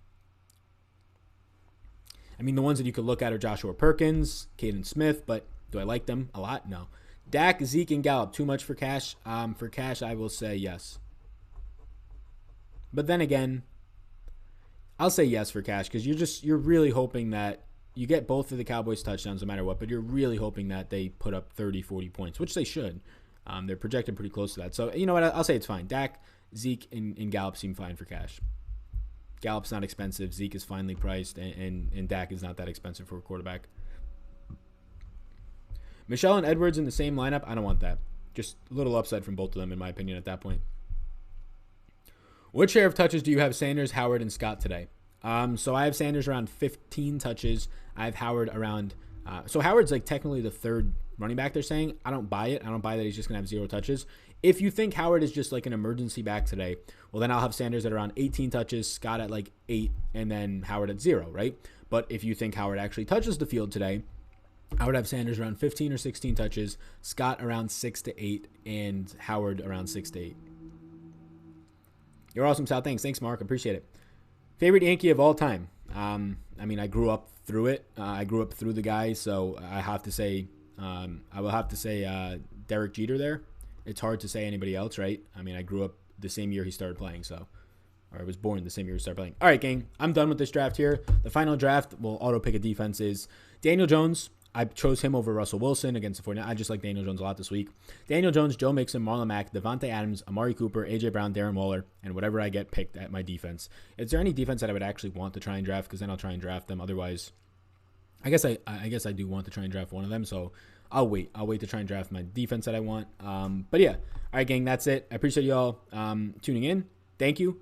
I mean, the ones that you could look at are Joshua Perkins, Caden Smith, but do I like them a lot? No. Dak, Zeke, and Gallup, too much for cash? For cash, I will say yes. But then again, I'll say yes for cash because you're really hoping that you get both of the Cowboys touchdowns no matter what, but you're really hoping that they put up 30, 40 points, which they should. They're projected pretty close to that. So, you know what? I'll say it's fine. Dak, Zeke, and Gallup seem fine for cash. Gallup's not expensive. Zeke is finely priced, and Dak is not that expensive for a quarterback. Michelle and Edwards in the same lineup, I don't want that. Just a little upside from both of them, in my opinion, at that point. What share of touches do you have Sanders, Howard, and Scott today? So I have Sanders around 15 touches. I have Howard around... so Howard's like technically the third running back they're saying. I don't buy it. I don't buy that he's just going to have 0 touches. If you think Howard is just like an emergency back today, well, then I'll have Sanders at around 18 touches, Scott at like 8, and then Howard at 0, right? But if you think Howard actually touches the field today, I would have Sanders around 15 or 16 touches, Scott around 6 to 8, and Howard around 6 to 8. You're awesome, Sal. Thanks. Thanks, Mark. Appreciate it. Favorite Yankee of all time? I mean, I grew up through it. I grew up through the guy, so I have to say, I will have to say Derek Jeter there. It's hard to say anybody else, right? I mean, I grew up the same year he started playing. So, or I was born the same year he started playing. All right, gang, I'm done with this draft here. The final draft will auto pick a defense is Daniel Jones. I chose him over Russell Wilson against the 49ers. I just like Daniel Jones a lot this week. Daniel Jones, Joe Mixon, Marlon Mack, Devontae Adams, Amari Cooper, A.J. Brown, Darren Waller, and whatever I get picked at my defense. Is there any defense that I would actually want to try and draft? Because then I'll try and draft them. Otherwise, I guess I do want to try and draft one of them. So I'll wait. I'll wait to try and draft my defense that I want. But yeah. All right, gang, that's it. I appreciate y'all tuning in. Thank you.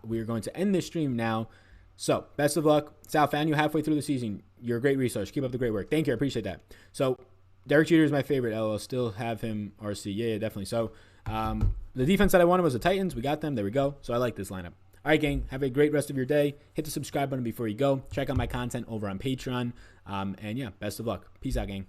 We are going to end this stream now. So, best of luck. Sal, fan you halfway through the season. You're a great resource. Keep up the great work. Thank you. I appreciate that. So, Derek Jeter is my favorite. I'll still have him RC. Yeah, definitely. So, the defense that I wanted was the Titans. We got them. There we go. So, I like this lineup. All right, gang. Have a great rest of your day. Hit the subscribe button before you go. Check out my content over on Patreon. And, yeah, best of luck. Peace out, gang.